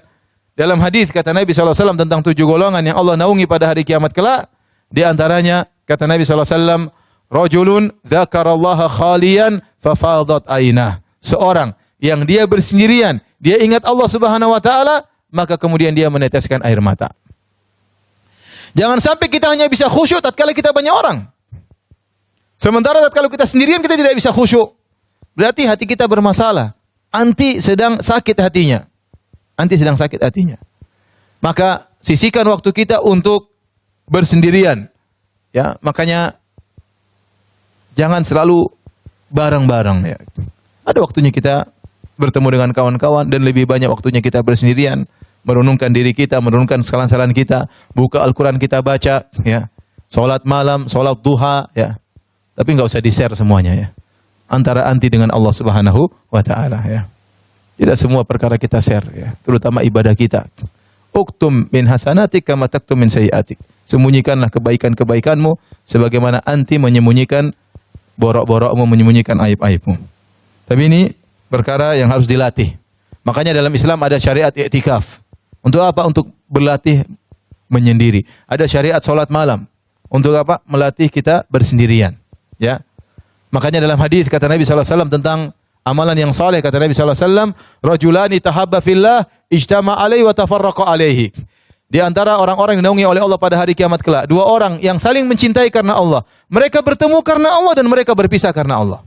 dalam hadis kata Nabi SAW tentang 7 golongan yang Allah naungi pada hari kiamat kelak. Di antaranya Kata Nabi SAW, rajulun dzakarallaha khaliyan fafadat ainah. Seorang yang dia bersendirian, dia ingat Allah Subhanahu wa taala, maka kemudian dia meneteskan air mata. Jangan sampai kita hanya bisa khusyuk tatkala kita banyak orang. Sementara tatkala kita sendirian kita tidak bisa khusyuk. Berarti hati kita bermasalah. Anti sedang sakit hatinya. Anti sedang sakit hatinya. Maka sisihkan waktu kita untuk bersendirian. Ya, makanya jangan selalu bareng-bareng ya. Ada waktunya kita bertemu dengan kawan-kawan dan lebih banyak waktunya kita bersendirian, merenungkan diri kita, merenungkan kesalahan-kesalahan kita, buka Al-Qur'an kita baca ya. Salat malam, salat duha ya. Tapi enggak usah di-share semuanya ya. Antara anti dengan Allah Subhanahu wa taala ya. Tidak semua perkara kita share ya, terutama ibadah kita. Uktum min hasanatik kama taktum min sayyiatik. Sembunyikanlah kebaikan-kebaikanmu sebagaimana anti menyembunyikan borok-borokmu, menyembunyikan aib-aibmu. Tapi ini perkara yang harus dilatih. Makanya dalam Islam ada syariat i'tikaf. Untuk apa? Untuk berlatih menyendiri. Ada syariat salat malam. Untuk apa? Melatih kita bersendirian. Ya. Makanya dalam hadis kata Nabi SAW tentang amalan yang saleh, kata Nabi SAW, rajulani tahabba fillah ijtama alaihi wa tafarraqa alaihi. Di antara orang-orang yang dinaungi oleh Allah pada hari kiamat kelak, dua orang yang saling mencintai karena Allah. Mereka bertemu karena Allah dan mereka berpisah karena Allah.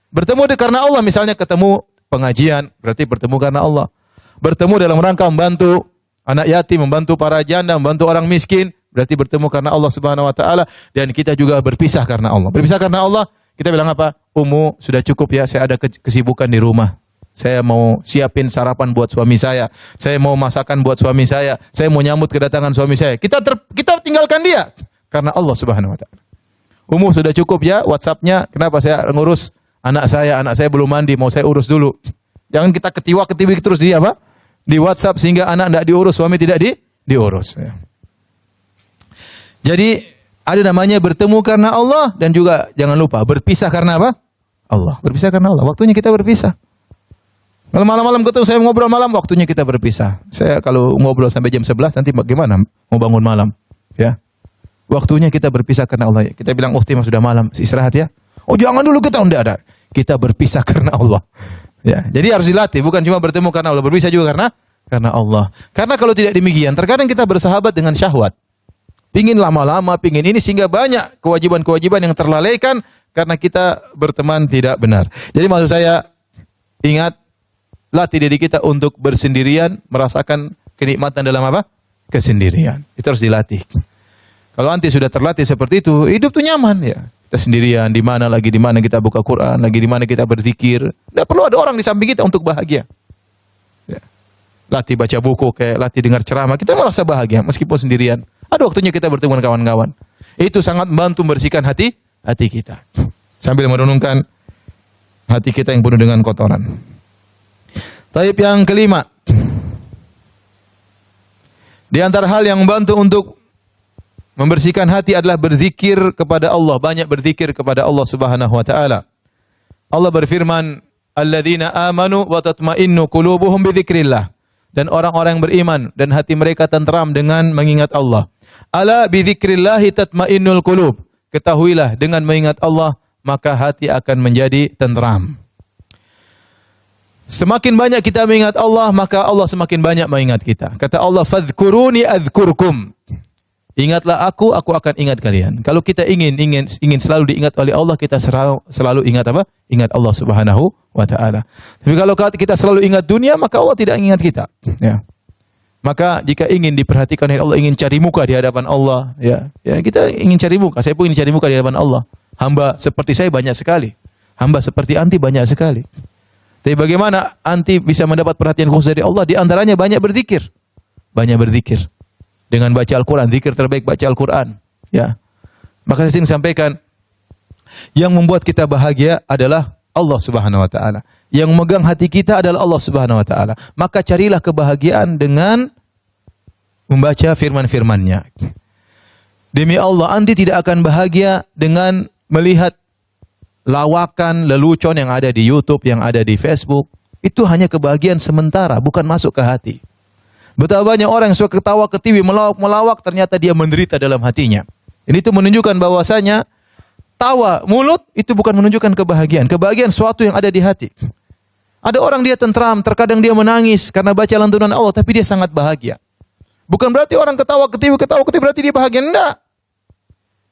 Bertemu karena Allah, misalnya ketemu pengajian, berarti bertemu karena Allah. Bertemu dalam rangka membantu anak yatim, membantu para janda, membantu orang miskin, berarti bertemu karena Allah Subhanahu wa taala, dan kita juga berpisah karena Allah. Berpisah karena Allah, kita bilang apa? Ummu, sudah cukup ya, saya ada kesibukan di rumah. Saya mau siapin sarapan buat suami saya mau masakan buat suami saya mau nyambut kedatangan suami saya. Kita tinggalkan dia karena Allah Subhanahu wa taala. Ummu, sudah cukup ya WhatsApp-nya, kenapa saya ngurus anak saya belum mandi, mau saya urus dulu. Jangan kita ketiwi terus dia apa? Di WhatsApp sehingga anak tidak diurus, suami tidak diurus. Ya. Jadi ada namanya bertemu karena Allah dan juga jangan lupa berpisah karena apa? Allah. Berpisah karena Allah. Waktunya kita berpisah. Kalau malam-malam ketemu saya ngobrol malam, waktunya kita berpisah. Saya kalau ngobrol sampai jam 11 nanti bagaimana mau bangun malam? Ya. Waktunya kita berpisah karena Allah. Kita bilang, "Oh, sudah malam, istirahat ya." "Oh, jangan dulu, kita enggak ada." Kita berpisah karena Allah. Ya, jadi harus dilatih, bukan cuma bertemu karena Allah, berpisah juga karena Allah. Karena kalau tidak demikian, terkadang kita bersahabat dengan syahwat. Pingin lama-lama, pingin ini sehingga banyak kewajiban-kewajiban yang terlalaikan karena kita berteman tidak benar. Jadi maksud saya, ingat, latih diri kita untuk bersendirian, merasakan kenikmatan dalam apa? Kesendirian. Itu harus dilatih. Kalau nanti sudah terlatih seperti itu, hidup tuh nyaman ya. Kita sendirian, di mana kita buka Quran, lagi di mana kita berzikir. Tidak perlu ada orang di samping kita untuk bahagia. Ya. Latih baca buku, kayak latih dengar ceramah, kita merasa bahagia meskipun sendirian. Ada waktunya kita bertemu dengan kawan-kawan. Itu sangat membantu membersihkan hati kita. Sambil merenungkan hati kita yang penuh dengan kotoran. Taib yang kelima. Di antara hal yang membantu untuk membersihkan hati adalah berzikir kepada Allah, banyak berzikir kepada Allah Subhanahu wa taala. Allah berfirman, "Alladzina amanu wa tatma'innu qulubuhum bidzikrillah." Dan orang-orang yang beriman dan hati mereka tenteram dengan mengingat Allah. Ala bidzikrillahi tatma'innul qulub. Ketahuilah dengan mengingat Allah maka hati akan menjadi tenteram. Semakin banyak kita mengingat Allah, maka Allah semakin banyak mengingat kita. Kata Allah, "Fadhkuruni adzkurkum." Ingatlah aku akan ingat kalian. Kalau kita ingin selalu diingat oleh Allah, kita selalu ingat apa? Ingat Allah Subhanahu wa taala. Tapi kalau kita selalu ingat dunia, maka Allah tidak ingat kita. Ya. Maka jika ingin diperhatikan oleh Allah, ingin cari muka di hadapan Allah, ya kita ingin cari muka. Saya pun ingin cari muka di hadapan Allah. Hamba seperti saya banyak sekali. Hamba seperti anti banyak sekali. Tapi bagaimana anti bisa mendapat perhatian khusus dari Allah? Di antaranya banyak berzikir. Banyak berzikir. Dengan baca Al-Quran, zikir terbaik baca Al-Quran. Ya. Maka saya sering sampaikan, yang membuat kita bahagia adalah Allah Subhanahu wa taala. Yang memegang hati kita adalah Allah Subhanahu wa taala. Maka carilah kebahagiaan dengan membaca firman-firman-Nya. Demi Allah, anti tidak akan bahagia dengan melihat lawakan, lelucon yang ada di YouTube, yang ada di Facebook. Itu hanya kebahagiaan sementara, bukan masuk ke hati. Betapa banyak orang yang suka ketawa ketiwi, melawak, ternyata dia menderita dalam hatinya. Ini itu menunjukkan bahwasanya tawa mulut itu bukan menunjukkan kebahagiaan. Kebahagiaan sesuatu yang ada di hati. Ada orang dia tentram, terkadang dia menangis karena baca lantunan Allah, tapi dia sangat bahagia. Bukan berarti orang ketawa ketiwi berarti dia bahagia. Enggak.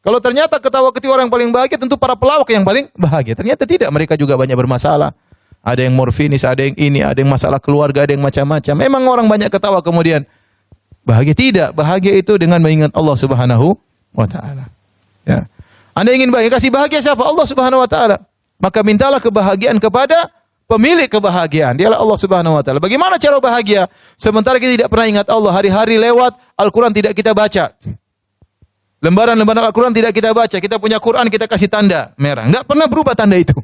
Kalau ternyata ketawa ketiwi orang yang paling bahagia, tentu para pelawak yang paling bahagia. Ternyata tidak, mereka juga banyak bermasalah. Ada yang morfinis, ada yang ini, ada yang masalah keluarga, ada yang macam-macam. Memang orang banyak ketawa kemudian bahagia. Tidak, bahagia itu dengan mengingat Allah Subhanahu wa taala. Ya. Anda ingin bahagia, kasih bahagia siapa? Allah Subhanahu wa taala. Maka mintalah kebahagiaan kepada pemilik kebahagiaan, dialah Allah Subhanahu wa taala. Bagaimana cara bahagia? Sementara kita tidak pernah ingat Allah, hari-hari lewat, Al-Qur'an tidak kita baca. Lembaran-lembaran Al-Qur'an tidak kita baca. Kita punya Quran, kita kasih tanda merah. Enggak pernah berubah tanda itu.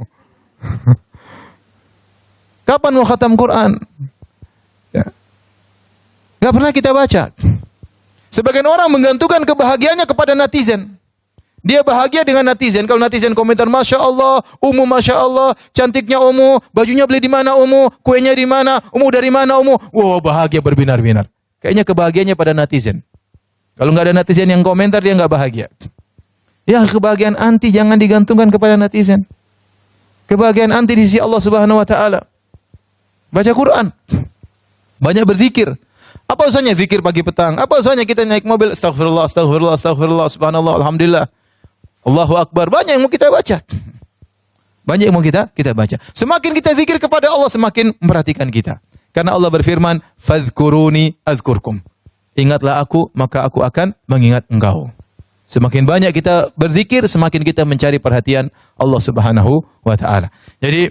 Kapan mau khatam Quran? Ya. Enggak pernah kita baca. Sebagian orang menggantungkan kebahagiaannya kepada netizen. Dia bahagia dengan netizen. Kalau netizen komentar, Masya Allah, Umu Masya Allah, cantiknya Umu, bajunya beli di mana Umu, kuenya di mana, Umu dari mana Umu. Wow, bahagia berbinar-binar. Kayaknya kebahagiaannya pada netizen. Kalau nggak ada netizen yang komentar, dia nggak bahagia. Ya, kebahagiaan anti jangan digantungkan kepada netizen. Kebahagiaan anti di sisi Allah Subhanahu wa taala. Baca Quran. Banyak berzikir. Apa usahanya zikir pagi petang? Apa usahanya kita naik mobil, astagfirullah, astagfirullah, astagfirullah, subhanallah, alhamdulillah. Allahu Akbar. Banyak yang mau kita baca. Banyak yang mau kita baca. Semakin kita zikir kepada Allah, semakin memperhatikan kita. Karena Allah berfirman, "Fadhkuruni adzkurkum." Ingatlah aku, maka aku akan mengingat engkau. Semakin banyak kita berzikir, semakin kita mencari perhatian Allah Subhanahu wa taala. Jadi,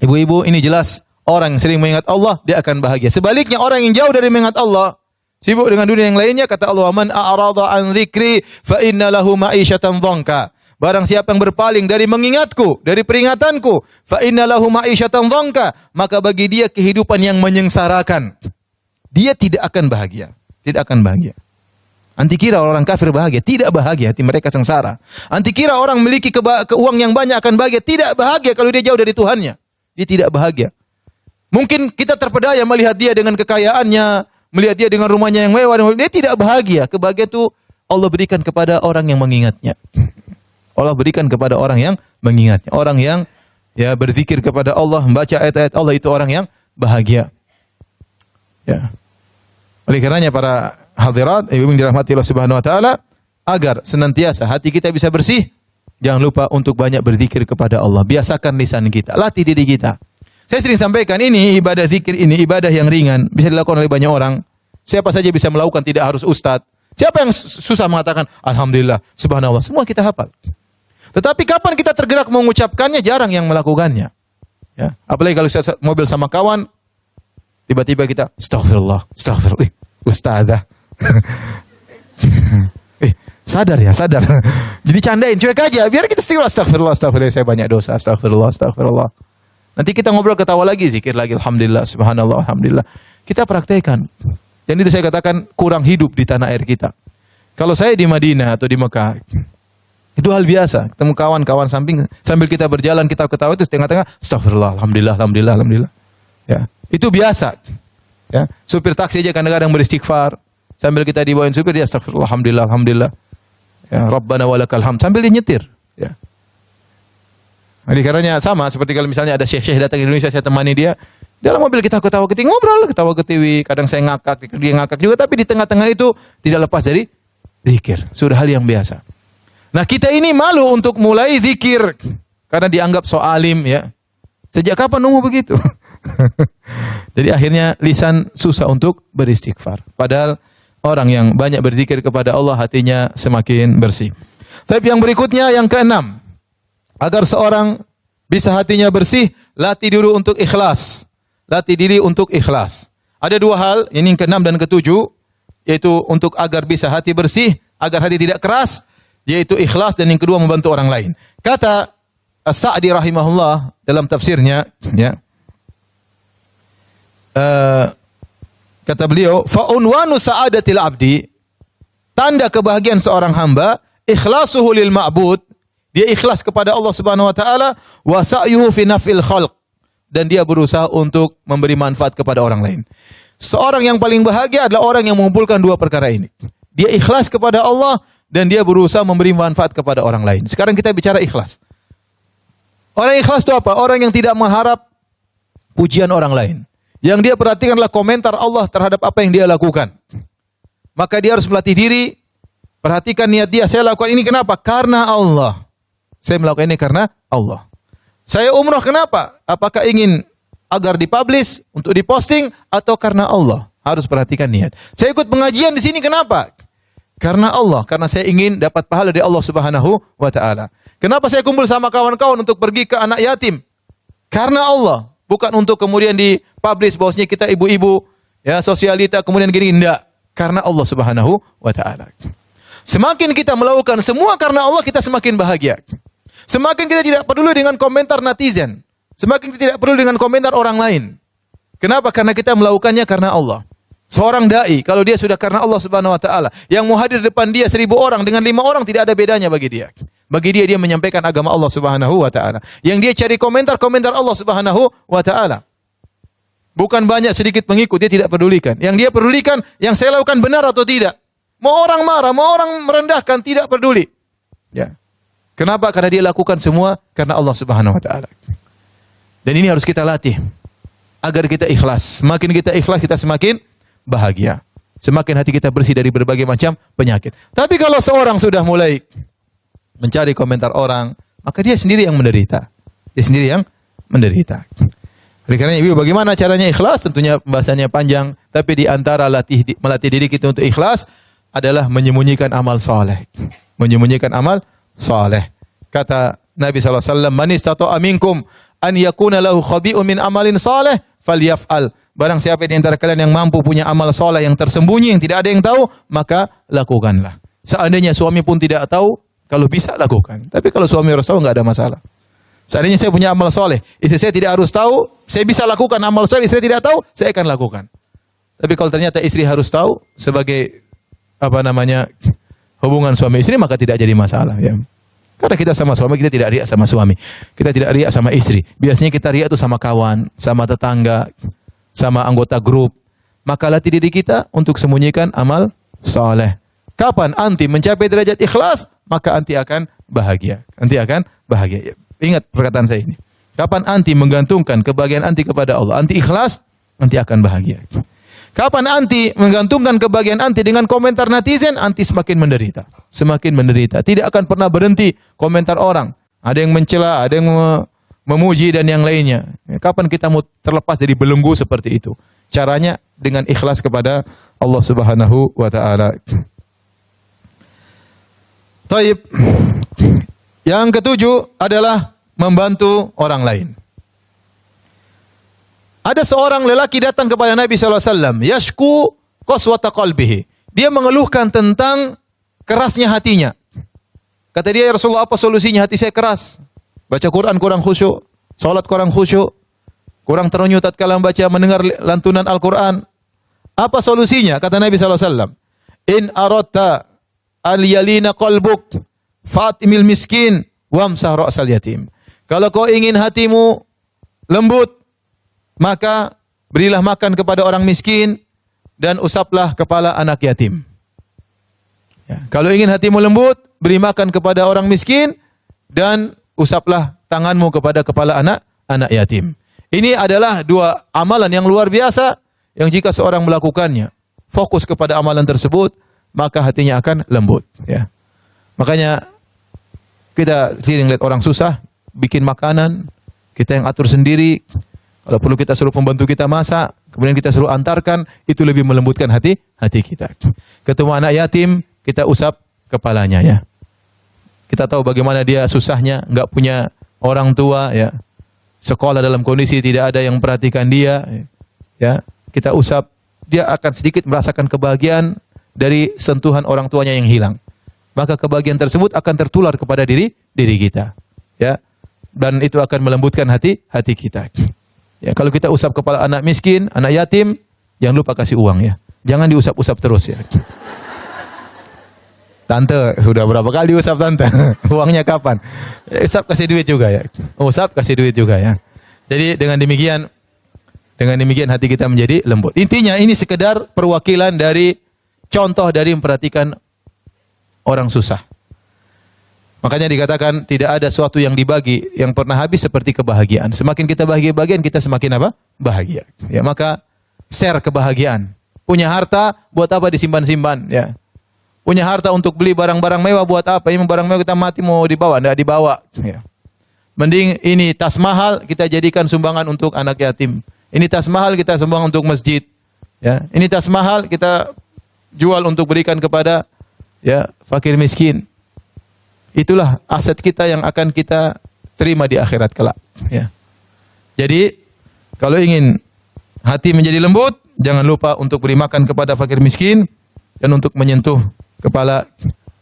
ibu-ibu, ini jelas orang yang sering mengingat Allah, dia akan bahagia. Sebaliknya orang yang jauh dari mengingat Allah, sibuk dengan dunia yang lainnya, kata Allah, "Man a'rada an dzikri fa inna lahu ma'isyatan dhanka." Barang siapa yang berpaling dari mengingatku, dari peringatanku, fa inna lahu ma'isyatan dhanka, maka bagi dia kehidupan yang menyengsarakan. Dia tidak akan bahagia, tidak akan bahagia. Anti kira orang kafir bahagia, tidak bahagia, hati mereka sengsara. Anti kira orang memiliki uang yang banyak akan bahagia, tidak bahagia kalau dia jauh dari Tuhannya. Dia tidak bahagia. Mungkin kita terpedaya melihat dia dengan kekayaannya, melihat dia dengan rumahnya yang mewah, dia tidak bahagia. Kebahagiaan itu Allah berikan kepada orang yang mengingatnya. Allah berikan kepada orang yang mengingatnya. Orang yang ya berzikir kepada Allah, membaca ayat-ayat Allah, itu orang yang bahagia. Ya. Oleh karenanya para hadirat, ibu yang dirahmati Allah Subhanahu wa taala, agar senantiasa hati kita bisa bersih, jangan lupa untuk banyak berzikir kepada Allah. Biasakan lisan kita, latih diri kita. Saya sering sampaikan, ini ibadah zikir, ini ibadah yang ringan, bisa dilakukan oleh banyak orang. Siapa saja bisa melakukan, tidak harus ustadz. Siapa yang susah mengatakan alhamdulillah, subhanallah, semua kita hafal. Tetapi kapan kita tergerak mengucapkannya, jarang yang melakukannya. Ya, apalagi kalau saya mobil sama kawan, tiba-tiba kita astaghfirullah, astaghfirullah, ustazah. Sadar ya, sadar. Jadi candain, cuek aja, biar kita istighfar, astaghfirullah, astaghfirullah, saya banyak dosa, astaghfirullah, astaghfirullah. Nanti kita ngobrol, ketawa lagi, zikir lagi, alhamdulillah, subhanallah, alhamdulillah. Kita praktekkan. Dan itu saya katakan kurang hidup di tanah air kita. Kalau saya di Madinah atau di Mekah, itu hal biasa. Ketemu kawan-kawan samping, sambil kita berjalan, kita ketawa, itu tengah-tengah, astaghfirullah, alhamdulillah, alhamdulillah, alhamdulillah. Ya, itu biasa. Ya, supir taksi aja kadang-kadang beristighfar. Sambil kita dibawain supir, dia astaghfirullah, alhamdulillah, alhamdulillah. Ya, Rabbana walakal hamd, sambil dia nyetir. Ya. Jadi karenanya sama seperti kalau misalnya ada syekh-syekh datang ke Indonesia, saya temani dia, dalam mobil kita ketawa ketiwi, ngobrol, ketawa ketiwi, kadang saya ngakak, dia ngakak juga, tapi di tengah-tengah itu tidak lepas dari zikir. Sudah hal yang biasa. Nah, kita ini malu untuk mulai zikir karena dianggap so alim, ya. Sejak kapan nunggu begitu? Jadi akhirnya lisan susah untuk beristighfar. Padahal orang yang banyak berzikir kepada Allah, hatinya semakin bersih. Tapi yang berikutnya, yang keenam, agar seorang bisa hatinya bersih, latih dulu untuk ikhlas. Latih diri untuk ikhlas. Ada dua hal, ini yang keenam dan ketujuh, yaitu untuk agar bisa hati bersih, agar hati tidak keras, yaitu ikhlas, dan yang kedua membantu orang lain. Kata As-Sa'di rahimahullah dalam tafsirnya, ya, kata beliau, fa'unwanu sa'adatil abdi, tanda kebahagiaan seorang hamba, ikhlasuhu lil ma'bud, dia ikhlas kepada Allah Subhanahu wa taala, wa sa'yuhu fi naf'il khalq, dan dia berusaha untuk memberi manfaat kepada orang lain. Seorang yang paling bahagia adalah orang yang mengumpulkan dua perkara ini. Dia ikhlas kepada Allah dan dia berusaha memberi manfaat kepada orang lain. Sekarang kita bicara ikhlas. Orang ikhlas itu apa? Orang yang tidak mengharap pujian orang lain. Yang dia perhatikanlah komentar Allah terhadap apa yang dia lakukan. Maka dia harus melatih diri, perhatikan niat dia, saya lakukan ini kenapa? Karena Allah. Saya melakukan ini karena Allah. Saya umrah kenapa? Apakah ingin agar dipublish, untuk diposting, atau karena Allah? Harus perhatikan niat. Saya ikut pengajian di sini kenapa? Karena Allah, karena saya ingin dapat pahala dari Allah Subhanahu wa taala. Kenapa saya kumpul sama kawan-kawan untuk pergi ke anak yatim? Karena Allah, bukan untuk kemudian dipublish bahwasanya kita ibu-ibu ya sosialita kemudian gini, enggak. Karena Allah Subhanahu wa taala. Semakin kita melakukan semua karena Allah, kita semakin bahagia. Semakin kita tidak peduli dengan komentar netizen. Semakin kita tidak peduli dengan komentar orang lain. Kenapa? Karena kita melakukannya karena Allah. Seorang dai, kalau dia sudah karena Allah Subhanahu wa taala, yang mau hadir depan dia 1000 orang dengan 5 orang tidak ada bedanya bagi dia. Bagi dia, dia menyampaikan agama Allah Subhanahu wa taala. Yang dia cari komentar Allah Subhanahu wa taala. Bukan banyak sedikit pengikut, dia tidak pedulikan. Yang dia pedulikan, yang saya lakukan benar atau tidak. Mau orang marah, mau orang merendahkan, tidak peduli. Ya. Kenapa? Karena dia lakukan semua karena Allah Subhanahu wa taala. Dan ini harus kita latih agar kita ikhlas. Semakin kita ikhlas, kita semakin bahagia. Semakin hati kita bersih dari berbagai macam penyakit. Tapi kalau seorang sudah mulai mencari komentar orang, maka dia sendiri yang menderita. Dia sendiri yang menderita. Oleh karena ibu, bagaimana caranya ikhlas? Tentunya pembahasannya panjang, tapi di antara melatih diri kita untuk ikhlas adalah menyembunyikan amal saleh. Menyembunyikan amal saleh. Kata Nabi SAW, "Man istata'a minkum an yakuna lahu khabi'un min amalin saleh, falyaf'al." Barang siapa di antara kalian yang mampu punya amal saleh yang tersembunyi, yang tidak ada yang tahu, maka lakukanlah. Seandainya suami pun tidak tahu, kalau bisa lakukan. Tapi kalau suami harus tahu, enggak ada masalah. Seandainya saya punya amal soleh, istri saya tidak harus tahu, saya bisa lakukan amal soleh, istri tidak tahu, saya akan lakukan. Tapi kalau ternyata istri harus tahu sebagai hubungan suami istri, maka tidak jadi masalah. Ya. Karena kita sama suami, kita tidak riak sama suami, kita tidak riak sama istri. Biasanya kita riak itu sama kawan, sama tetangga, sama anggota grup. Maka latih diri kita untuk sembunyikan amal soleh. Kapan anti mencapai derajat ikhlas, maka anti akan bahagia. Anti akan bahagia. Ingat perkataan saya ini. Kapan anti menggantungkan kebahagiaan anti kepada Allah, anti ikhlas, anti akan bahagia. Kapan anti menggantungkan kebahagiaan anti dengan komentar netizen, anti semakin menderita. Semakin menderita. Tidak akan pernah berhenti komentar orang. Ada yang mencela, ada yang memuji dan yang lainnya. Kapan kita mau terlepas dari belenggu seperti itu? Caranya dengan ikhlas kepada Allah Subhanahu wa taala. Taib. Yang ketujuh adalah membantu orang lain. Ada seorang lelaki datang kepada Nabi SAW. Yashku qaswata qalbihi. Dia mengeluhkan tentang kerasnya hatinya. Kata dia, ya Rasulullah, apa solusinya? Hati saya keras. Baca Quran kurang khusyuk. Salat kurang khusyuk. Kurang terenyuh tatkala mendengar lantunan Al-Quran. Apa solusinya? Kata Nabi SAW. In aradta al-yalina qalbuk fatimil miskin wamsah ra'sal yatim. Kalau kau ingin hatimu lembut, maka berilah makan kepada orang miskin dan usaplah kepala anak yatim. Ya. Kalau ingin hatimu lembut, beri makan kepada orang miskin dan usaplah tanganmu kepada kepala anak yatim. Ini adalah dua amalan yang luar biasa yang jika seorang melakukannya, fokus kepada amalan tersebut, maka hatinya akan lembut. Ya. Makanya kita sering lihat orang susah, bikin makanan, kita yang atur sendiri. Kalau perlu kita suruh pembantu kita masak, kemudian kita suruh antarkan, itu lebih melembutkan hati kita. Ketemu anak yatim, kita usap kepalanya ya. Kita tahu bagaimana dia susahnya, enggak punya orang tua ya. Sekolah dalam kondisi tidak ada yang perhatikan dia ya. Kita usap, dia akan sedikit merasakan kebahagiaan dari sentuhan orang tuanya yang hilang. Maka kebahagiaan tersebut akan tertular kepada diri kita. Ya. Dan itu akan melembutkan hati kita. Ya, kalau kita usap kepala anak miskin, anak yatim, jangan lupa kasih uang ya. Jangan diusap-usap terus ya. Tante, sudah berapa kali usap tante? Uangnya kapan? Usap kasih duit juga ya. Usap kasih duit juga ya. Jadi dengan demikian hati kita menjadi lembut. Intinya ini sekedar perwakilan dari contoh dari memperhatikan orang susah. Makanya dikatakan tidak ada sesuatu yang dibagi yang pernah habis seperti kebahagiaan. Semakin kita bahagia-bahagiaan, kita semakin apa? Bahagia. Ya, maka share kebahagiaan. Punya harta buat apa disimpan-simpan, ya. Punya harta untuk beli barang-barang mewah buat apa? Ini barang mewah kita mati mau dibawa, enggak dibawa, ya. Mending ini tas mahal kita jadikan sumbangan untuk anak yatim. Ini tas mahal kita sumbang untuk masjid. Ya, ini tas mahal kita jual untuk berikan kepada ya fakir miskin. Itulah aset kita yang akan kita terima di akhirat kelak. Ya. Jadi kalau ingin hati menjadi lembut, jangan lupa untuk beri makan kepada fakir miskin dan untuk menyentuh kepala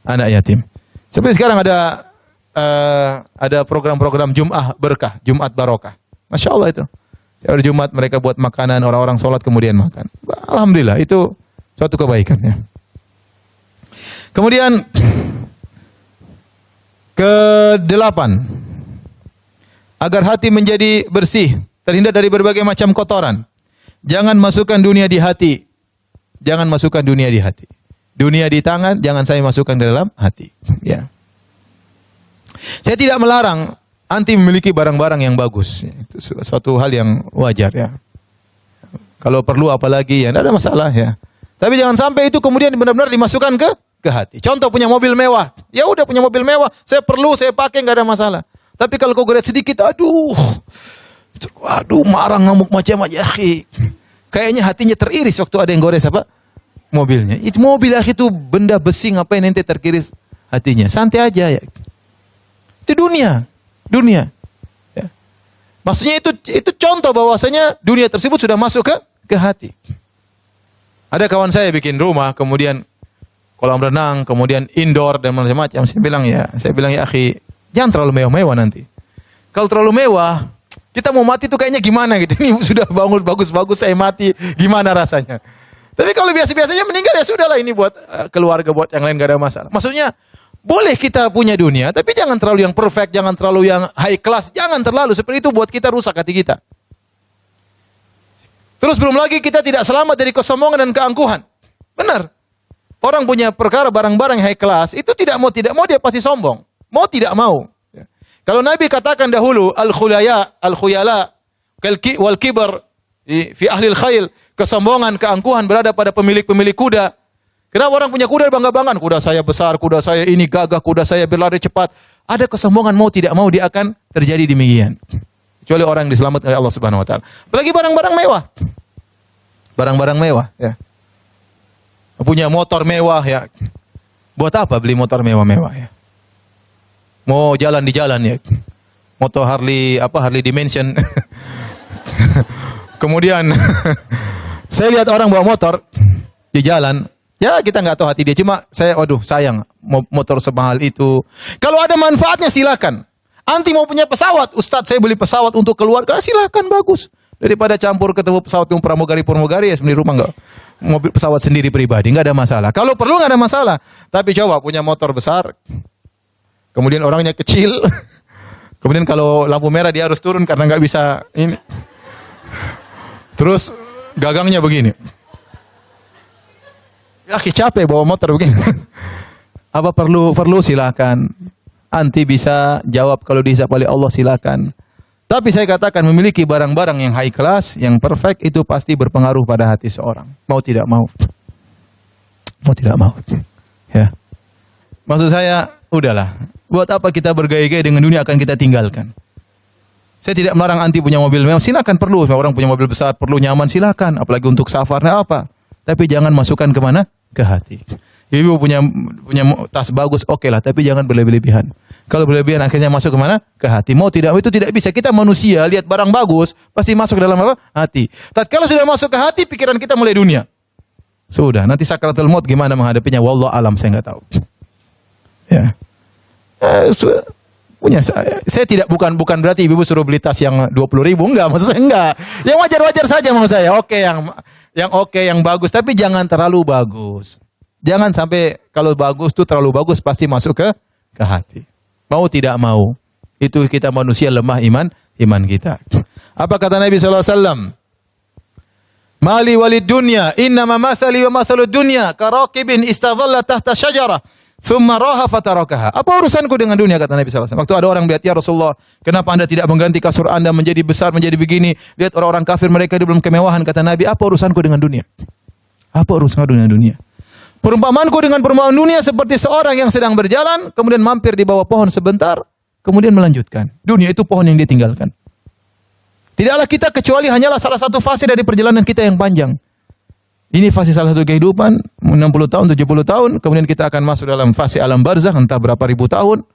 anak yatim. Seperti sekarang ada program-program Jum'ah berkah, Jumat barokah. Masya Allah itu. Hari Jumat mereka buat makanan, orang-orang sholat kemudian makan. Alhamdulillah itu suatu kebaikan. Ya. Kemudian ke-8, agar hati menjadi bersih, terhindar dari berbagai macam kotoran. Jangan masukkan dunia di hati. Jangan masukkan dunia di hati. Dunia di tangan, jangan saya masukkan di dalam hati. Ya. Saya tidak melarang anti memiliki barang-barang yang bagus. Itu suatu hal yang wajar ya. Kalau perlu apalagi ya tidak ada masalah ya. Tapi jangan sampai itu kemudian benar-benar dimasukkan ke hati. Contoh punya mobil mewah. Ya udah punya mobil mewah, saya perlu, saya pakai enggak ada masalah. Tapi kalau kau goret sedikit, aduh marah ngamuk macam-macam ya, akhi. Kayaknya hatinya teriris waktu ada yang gores apa? Mobilnya. Itu mobil akhi itu benda besi ngapain ente terkiris hatinya? Santai aja ya. Itu dunia. Ya. Maksudnya itu contoh bahwasanya dunia tersebut sudah masuk ke hati. Ada kawan saya bikin rumah, kemudian kolam renang, kemudian indoor dan macam-macam. Saya bilang ya akhi, jangan terlalu mewah-mewah nanti. Kalau terlalu mewah, kita mau mati tuh kayaknya gimana gitu. Ini sudah bangun bagus-bagus saya mati, gimana rasanya? Tapi kalau biasa-biasanya meninggal ya sudahlah, ini buat keluarga, buat yang lain gak ada masalah. Maksudnya boleh kita punya dunia, tapi jangan terlalu yang perfect, jangan terlalu yang high class, jangan terlalu seperti itu buat kita rusak hati kita. Terus belum lagi kita tidak selamat dari kesombongan dan keangkuhan. Benar. Orang punya perkara barang-barang high class, itu tidak mau dia pasti sombong. Mau tidak mau. Ya. Kalau Nabi katakan dahulu, al-khuyala, wal kibar, fi ahlil khayl, kesombongan, keangkuhan berada pada pemilik-pemilik kuda. Kenapa orang punya kuda bangga-banggaan? Kuda saya besar, kuda saya ini gagah, kuda saya berlari cepat. Ada kesombongan, mau tidak mau dia akan terjadi demikian. Kecuali orang yang diselamatkan oleh Allah Subhanahu wa taala. Apalagi barang-barang mewah. Barang-barang mewah, ya. Punya motor mewah ya. Buat apa beli motor mewah-mewah ya? Mau jalan di jalan ya. Motor Harley Dimension. Kemudian saya lihat orang bawa motor di jalan. Ya kita nggak tahu hati dia. Cuma saya sayang motor semahal itu. Kalau ada manfaatnya silakan. Anti mau punya pesawat, Ustadz saya beli pesawat untuk keluarga, silakan bagus. Daripada campur ketemu pesawat yang pramugari ya sendiri rumah enggak. Mobil pesawat sendiri pribadi, enggak ada masalah. Kalau perlu enggak ada masalah. Tapi coba punya motor besar, kemudian orangnya kecil, kemudian kalau lampu merah dia harus turun karena enggak bisa ini. Terus gagangnya begini. Ya capek bawa motor begini. Apa perlu silakan. Anti bisa jawab kalau dihisab oleh Allah silakan. Tapi saya katakan memiliki barang-barang yang high class, yang perfect itu pasti berpengaruh pada hati seorang. Mau tidak mau. Mau tidak mau. Ya. Maksud saya, udahlah. Buat apa kita bergaya-gaya dengan dunia akan kita tinggalkan. Saya tidak melarang anti punya mobil mewah. Silakan perlu. Orang punya mobil besar, perlu nyaman silakan. Apalagi untuk safar, apa. Tapi jangan masukkan kemana? Ke hati. Ibu punya tas bagus, oke lah. Tapi jangan berlebihan. Kalau berlebihan akhirnya masuk ke mana? Ke hati. Mau tidak, itu tidak bisa. Kita manusia, lihat barang bagus, pasti masuk ke dalam apa? Hati. Tatkala sudah masuk ke hati, pikiran kita mulai dunia. Sudah, nanti sakratul maut gimana menghadapinya? Wallahu alam, saya enggak tahu. Ya. Punya saya tidak bukan berarti ibu suruh beli tas yang 20.000, enggak, maksud saya enggak. Yang wajar-wajar saja menurut saya. Oke, yang bagus, tapi jangan terlalu bagus. Jangan sampai kalau bagus tuh terlalu bagus pasti masuk ke hati. Mau tidak mau, itu kita manusia lemah iman kita. Apa kata Nabi SAW? Mali walid dunya, innama mathali wa mathalud dunya, karakibin istadhalla tahta syajarah. Tsumma raha fatarakaha. Apa urusanku dengan dunia, kata Nabi sallallahu alaihi wasallam. Waktu ada orang melihat, ya Rasulullah, kenapa Anda tidak mengganti kasur Anda menjadi besar, menjadi begini? Lihat orang-orang kafir, mereka di dalam kemewahan. Kata Nabi, apa urusanku dengan dunia? Apa urusanku dengan dunia? Perumpamanku dengan perumpamaan dunia seperti seorang yang sedang berjalan, kemudian mampir di bawah pohon sebentar, kemudian melanjutkan. Dunia itu pohon yang ditinggalkan. Tidaklah kita kecuali hanyalah salah satu fase dari perjalanan kita yang panjang. Ini fase salah satu kehidupan, 60 tahun, 70 tahun, kemudian kita akan masuk dalam fase alam barzakh, entah berapa ribu tahun.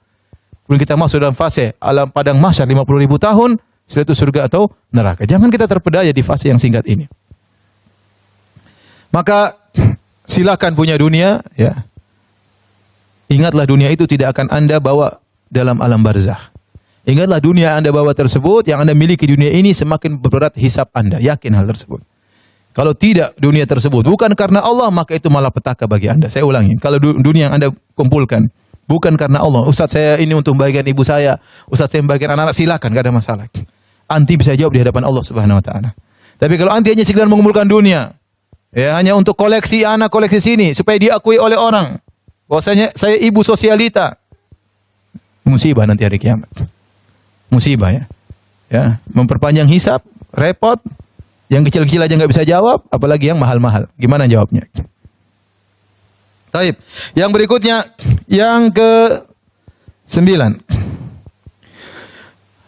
Kemudian kita masuk dalam fase alam padang mahsyar 50 ribu tahun, setelah itu surga atau neraka. Jangan kita terpedaya di fase yang singkat ini. Maka silakan punya dunia, ya. Ingatlah dunia itu tidak akan Anda bawa dalam alam barzakh. Ingatlah dunia yang Anda bawa tersebut, yang Anda miliki dunia ini semakin berat hisab Anda. Yakin hal tersebut. Kalau tidak dunia tersebut bukan karena Allah, maka itu malah petaka bagi Anda. Saya ulangi, kalau dunia yang Anda kumpulkan bukan karena Allah, Ustaz saya ini untuk membahagiakan ibu saya, Ustaz saya membahagiakan anak-anak, silakan, enggak ada masalah. Anti bisa jawab di hadapan Allah Subhanahu wa taala. Tapi kalau anti hanya sekedar mengumpulkan dunia, ya hanya untuk koleksi anak, koleksi sini supaya diakui oleh orang bahwasanya saya ibu sosialita, musibah nanti hari kiamat. Musibah, ya. Ya, memperpanjang hisab, repot. Yang kecil-kecil aja nggak bisa jawab, apalagi yang mahal-mahal. Gimana jawabnya? Taib. Yang berikutnya, yang ke-9.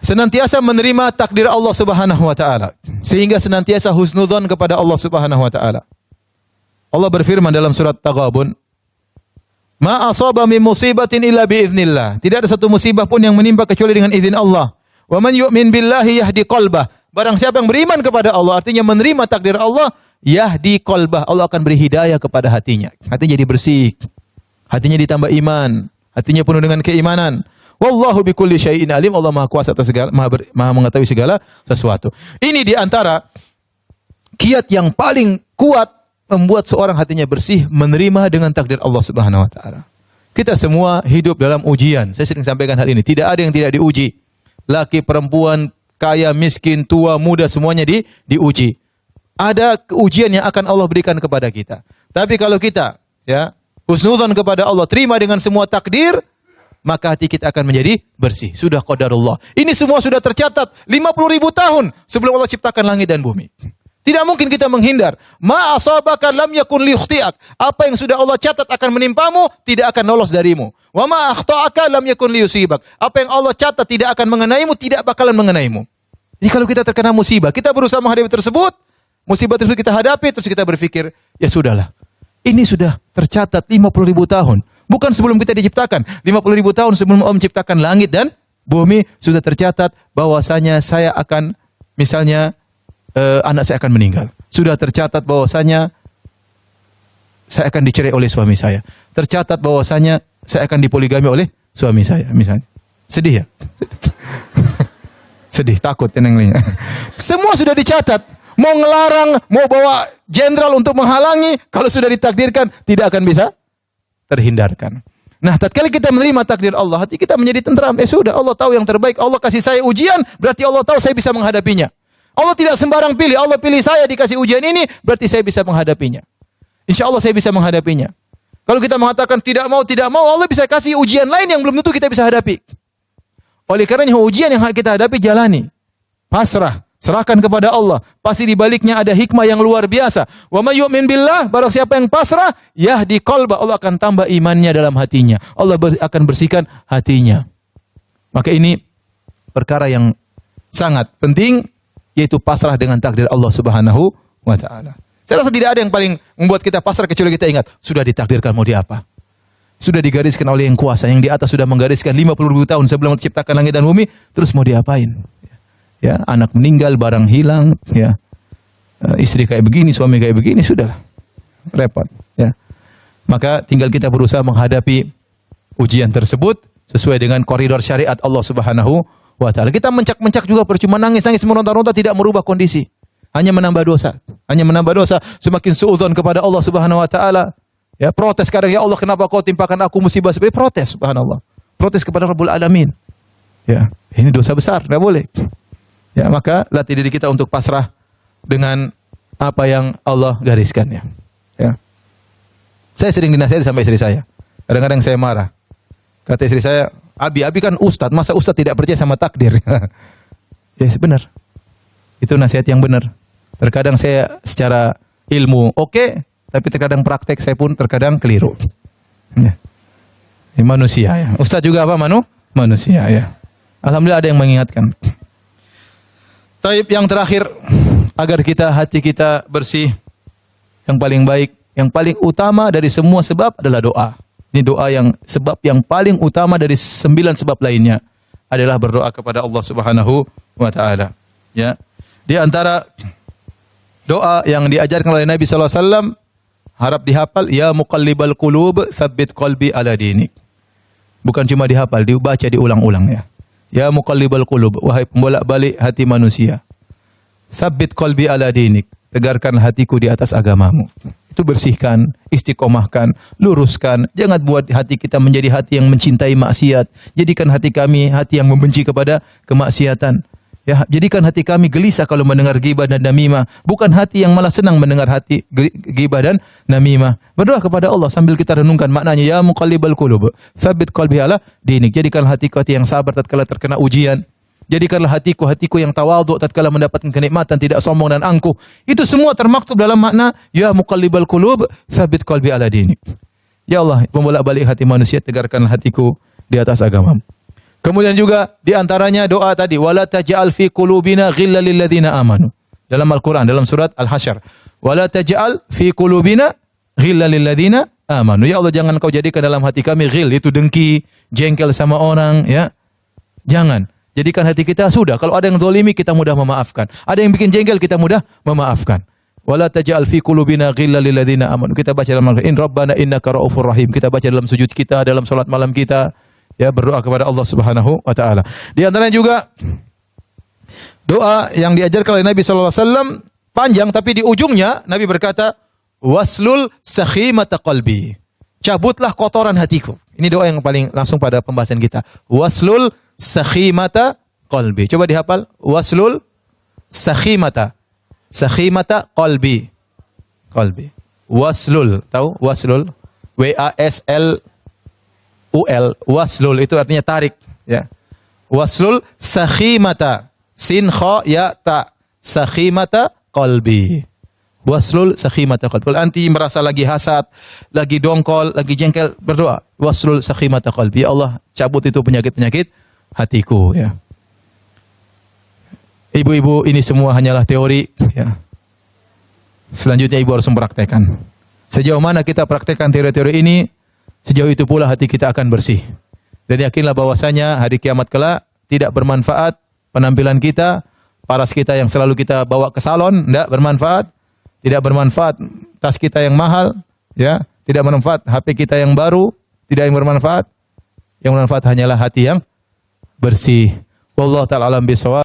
Senantiasa menerima takdir Allah Subhanahu wa taala, sehingga senantiasa husnudzon kepada Allah Subhanahu wa taala. Allah berfirman dalam surat Taghabun, "Ma asaba min musibatin illa biiznillah." Tidak ada satu musibah pun yang menimpa kecuali dengan izin Allah. "Wa man yu'min billahi yahdi qalbah." Barang siapa yang beriman kepada Allah, artinya menerima takdir Allah, yahdi qalbah, Allah akan beri hidayah kepada hatinya. Hatinya jadi bersih, hatinya ditambah iman, hatinya penuh dengan keimanan. Wallahu bikulli syai'in alim. Allah Maha kuasa atas segala, maha mengetahui segala sesuatu. Ini di antara kiat yang paling kuat membuat seorang hatinya bersih, menerima dengan takdir Allah Subhanahu wa taala. Kita semua hidup dalam ujian. Saya sering sampaikan hal ini. Tidak ada yang tidak diuji. Laki, perempuan, kaya, miskin, tua, muda, semuanya diuji. Ada ujian yang akan Allah berikan kepada kita. Tapi kalau kita, ya, husnudzon kepada Allah, terima dengan semua takdir, maka hati kita akan menjadi bersih. Sudah qadarullah. Ini semua sudah tercatat 50 ribu tahun sebelum Allah ciptakan langit dan bumi. Tidak mungkin kita menghindar. Ma asabaka lam yakun liyukhti'ak. Apa yang sudah Allah catat akan menimpamu, tidak akan lolos darimu. Wa ma akhta'aka lam yakun liyusibak. Apa yang Allah catat tidak akan mengenaimu, tidak bakalan mengenaimu. Jadi kalau kita terkena musibah, kita berusaha menghadapi tersebut, musibah tersebut kita hadapi, terus kita berpikir, ya sudahlah. Ini sudah tercatat 50 ribu tahun. Bukan sebelum kita diciptakan. 50 ribu tahun sebelum Allah menciptakan langit dan bumi, sudah tercatat bahwasanya saya akan, misalnya, anak saya akan meninggal. Sudah tercatat bahwasanya saya akan dicerai oleh suami saya. Tercatat bahwasanya saya akan dipoligami oleh suami saya, misalnya. Sedih ya? Sedih, takut tenengnya. Semua sudah dicatat. Mau ngelarang, mau bawa jenderal untuk menghalangi, kalau sudah ditakdirkan tidak akan bisa terhindarkan. Nah, tatkala kita menerima takdir Allah, hati kita menjadi tentram. Sudah, Allah tahu yang terbaik. Allah kasih saya ujian, berarti Allah tahu saya bisa menghadapinya. Allah tidak sembarang pilih. Allah pilih saya dikasih ujian ini, berarti saya bisa menghadapinya. Insya Allah saya bisa menghadapinya. Kalau kita mengatakan tidak mau, Allah bisa kasih ujian lain yang belum tentu kita bisa hadapi. Oleh karenanya ujian yang kita hadapi jalani. Pasrah, serahkan kepada Allah. Pasti di baliknya ada hikmah yang luar biasa. Wa may yu'min billah, barang siapa yang pasrah, yahdi qalbah, Allah akan tambah imannya dalam hatinya. Allah akan bersihkan hatinya. Maka ini perkara yang sangat penting, yaitu pasrah dengan takdir Allah Subhanahu wa taala. Saya rasa tidak ada yang paling membuat kita pasrah kecuali kita ingat, sudah ditakdirkan mau diapa. Sudah digariskan oleh yang kuasa, yang di atas sudah menggariskan 50 ribu tahun sebelum menciptakan langit dan bumi, terus mau diapain? Ya, anak meninggal, barang hilang, ya. Istri kayak begini, suami kayak begini, sudah repot, ya. Maka tinggal kita berusaha menghadapi ujian tersebut sesuai dengan koridor syariat Allah Subhanahu wa taala. Kita mencak-mencak juga percuma, nangis-nangis meronta-ronta tidak merubah kondisi. Hanya menambah dosa. Hanya menambah dosa, semakin suudzon kepada Allah Subhanahu wa taala. Ya, protes kadang, ya Allah kenapa kau timpakan aku musibah seperti, protes, subhanallah. Protes kepada Rabbul Alamin. Ya, ini dosa besar, tidak boleh. Ya, maka latih diri kita untuk pasrah dengan apa yang Allah gariskan, ya. Ya. Saya sering dinasihati sama istri saya. Kadang-kadang saya marah. Kata istri saya, Abi kan ustadz, masa ustadz tidak percaya sama takdir? Ya benar. Itu nasihat yang benar. Terkadang saya secara ilmu oke, tapi terkadang praktek saya pun terkadang keliru. Ya. Ini manusia ya. Ustadz juga apa manusia ya. Alhamdulillah ada yang mengingatkan. Taib yang terakhir, agar hati kita bersih, yang paling baik, yang paling utama dari semua sebab adalah doa. Ini doa yang sebab yang paling utama dari 9 sebab lainnya adalah berdoa kepada Allah Subhanahu wa taala. Ya. Di antara doa yang diajarkan oleh Nabi sallallahu alaihi wasallam harap dihafal, ya muqallibal qulub tsabbit qalbi ala dinik. Bukan cuma dihafal, dibaca diulang-ulang ya. Ya muqallibal qulub, wahai pembolak-balik hati manusia. Tsabbit qalbi ala dinik, tegarkan hatiku di atas agamamu. Itu bersihkan, istiqomahkan, luruskan. Jangan buat hati kita menjadi hati yang mencintai maksiat. Jadikan hati kami hati yang membenci kepada kemaksiatan. Ya, jadikan hati kami gelisah kalau mendengar ghibah dan namimah, bukan hati yang malah senang mendengar hati ghibah dan namimah. Berdoa kepada Allah sambil kita renungkan maknanya, ya muqallibal qulub, tsabbit qalbi ala dinik. Jadikan hatiku hati yang sabar tatkala terkena ujian. Jadikanlah hatiku yang tawadhu tatkala mendapatkan kenikmatan, tidak sombong dan angkuh. Itu semua termaktub dalam makna ya muqallibal qulub tsabbit qalbi ala dinik. Ya Allah, pembolak-balik hati manusia, tegarkan hatiku di atas agamamu. Kemudian juga di antaranya doa tadi, wala taj'al fi qulubina ghillal lil ladzina amanu. Dalam Al-Qur'an, dalam surat Al-Hasyr. Wala taj'al fi qulubina ghillal lil ladzina amanu. Ya Allah, jangan kau jadikan dalam hati kami ghil, itu dengki, jengkel sama orang, ya. Jangan. Jadikan hati kita sudah, kalau ada yang zalimi kita mudah memaafkan. Ada yang bikin jengkel kita mudah memaafkan. Wala taj'al fi qulubina ghillal lil ladzina amanu. Kita baca dalam Al-Qur'an, in rabbana innaka raufur rahim. Kita baca dalam sujud kita, dalam salat malam kita, ya, berdoa kepada Allah Subhanahu wa taala. Di antaranya juga doa yang diajarkan oleh Nabi sallallahu alaihi wasallam panjang, tapi di ujungnya Nabi berkata, waslul sakhimata qalbi. Cabutlah kotoran hatiku. Ini doa yang paling langsung pada pembahasan kita. Waslul sakhimata qalbi. Coba dihafal. Waslul sakhimata. Sakhimata qalbi. Qalbi. Waslul. Tahu? Waslul. W-A-S-L-U-L. Waslul. Itu artinya tarik. Ya. Waslul sakhimata. Sin kha ya ta. Sakhimata qalbi. Waslul sakhimata qalbi. Kalau anti merasa lagi hasad, lagi dongkol, lagi jengkel, berdoa. Waslul sakhimata qalbi. Ya Allah, cabut itu penyakit-penyakit hatiku, ya. Ibu-ibu, ini semua hanyalah teori, ya. Selanjutnya ibu harus mempraktekkan. Sejauh mana kita praktekkan teori-teori ini, sejauh itu pula hati kita akan bersih. Dan yakinlah bahwasanya hari kiamat kelak tidak bermanfaat penampilan kita, paras kita yang selalu kita bawa ke salon, tidak bermanfaat. Tidak bermanfaat tas kita yang mahal, ya. Tidak bermanfaat HP kita yang baru, tidak yang bermanfaat. Yang bermanfaat hanyalah hati yang bersih. Wallahu ta'ala alam bisawab.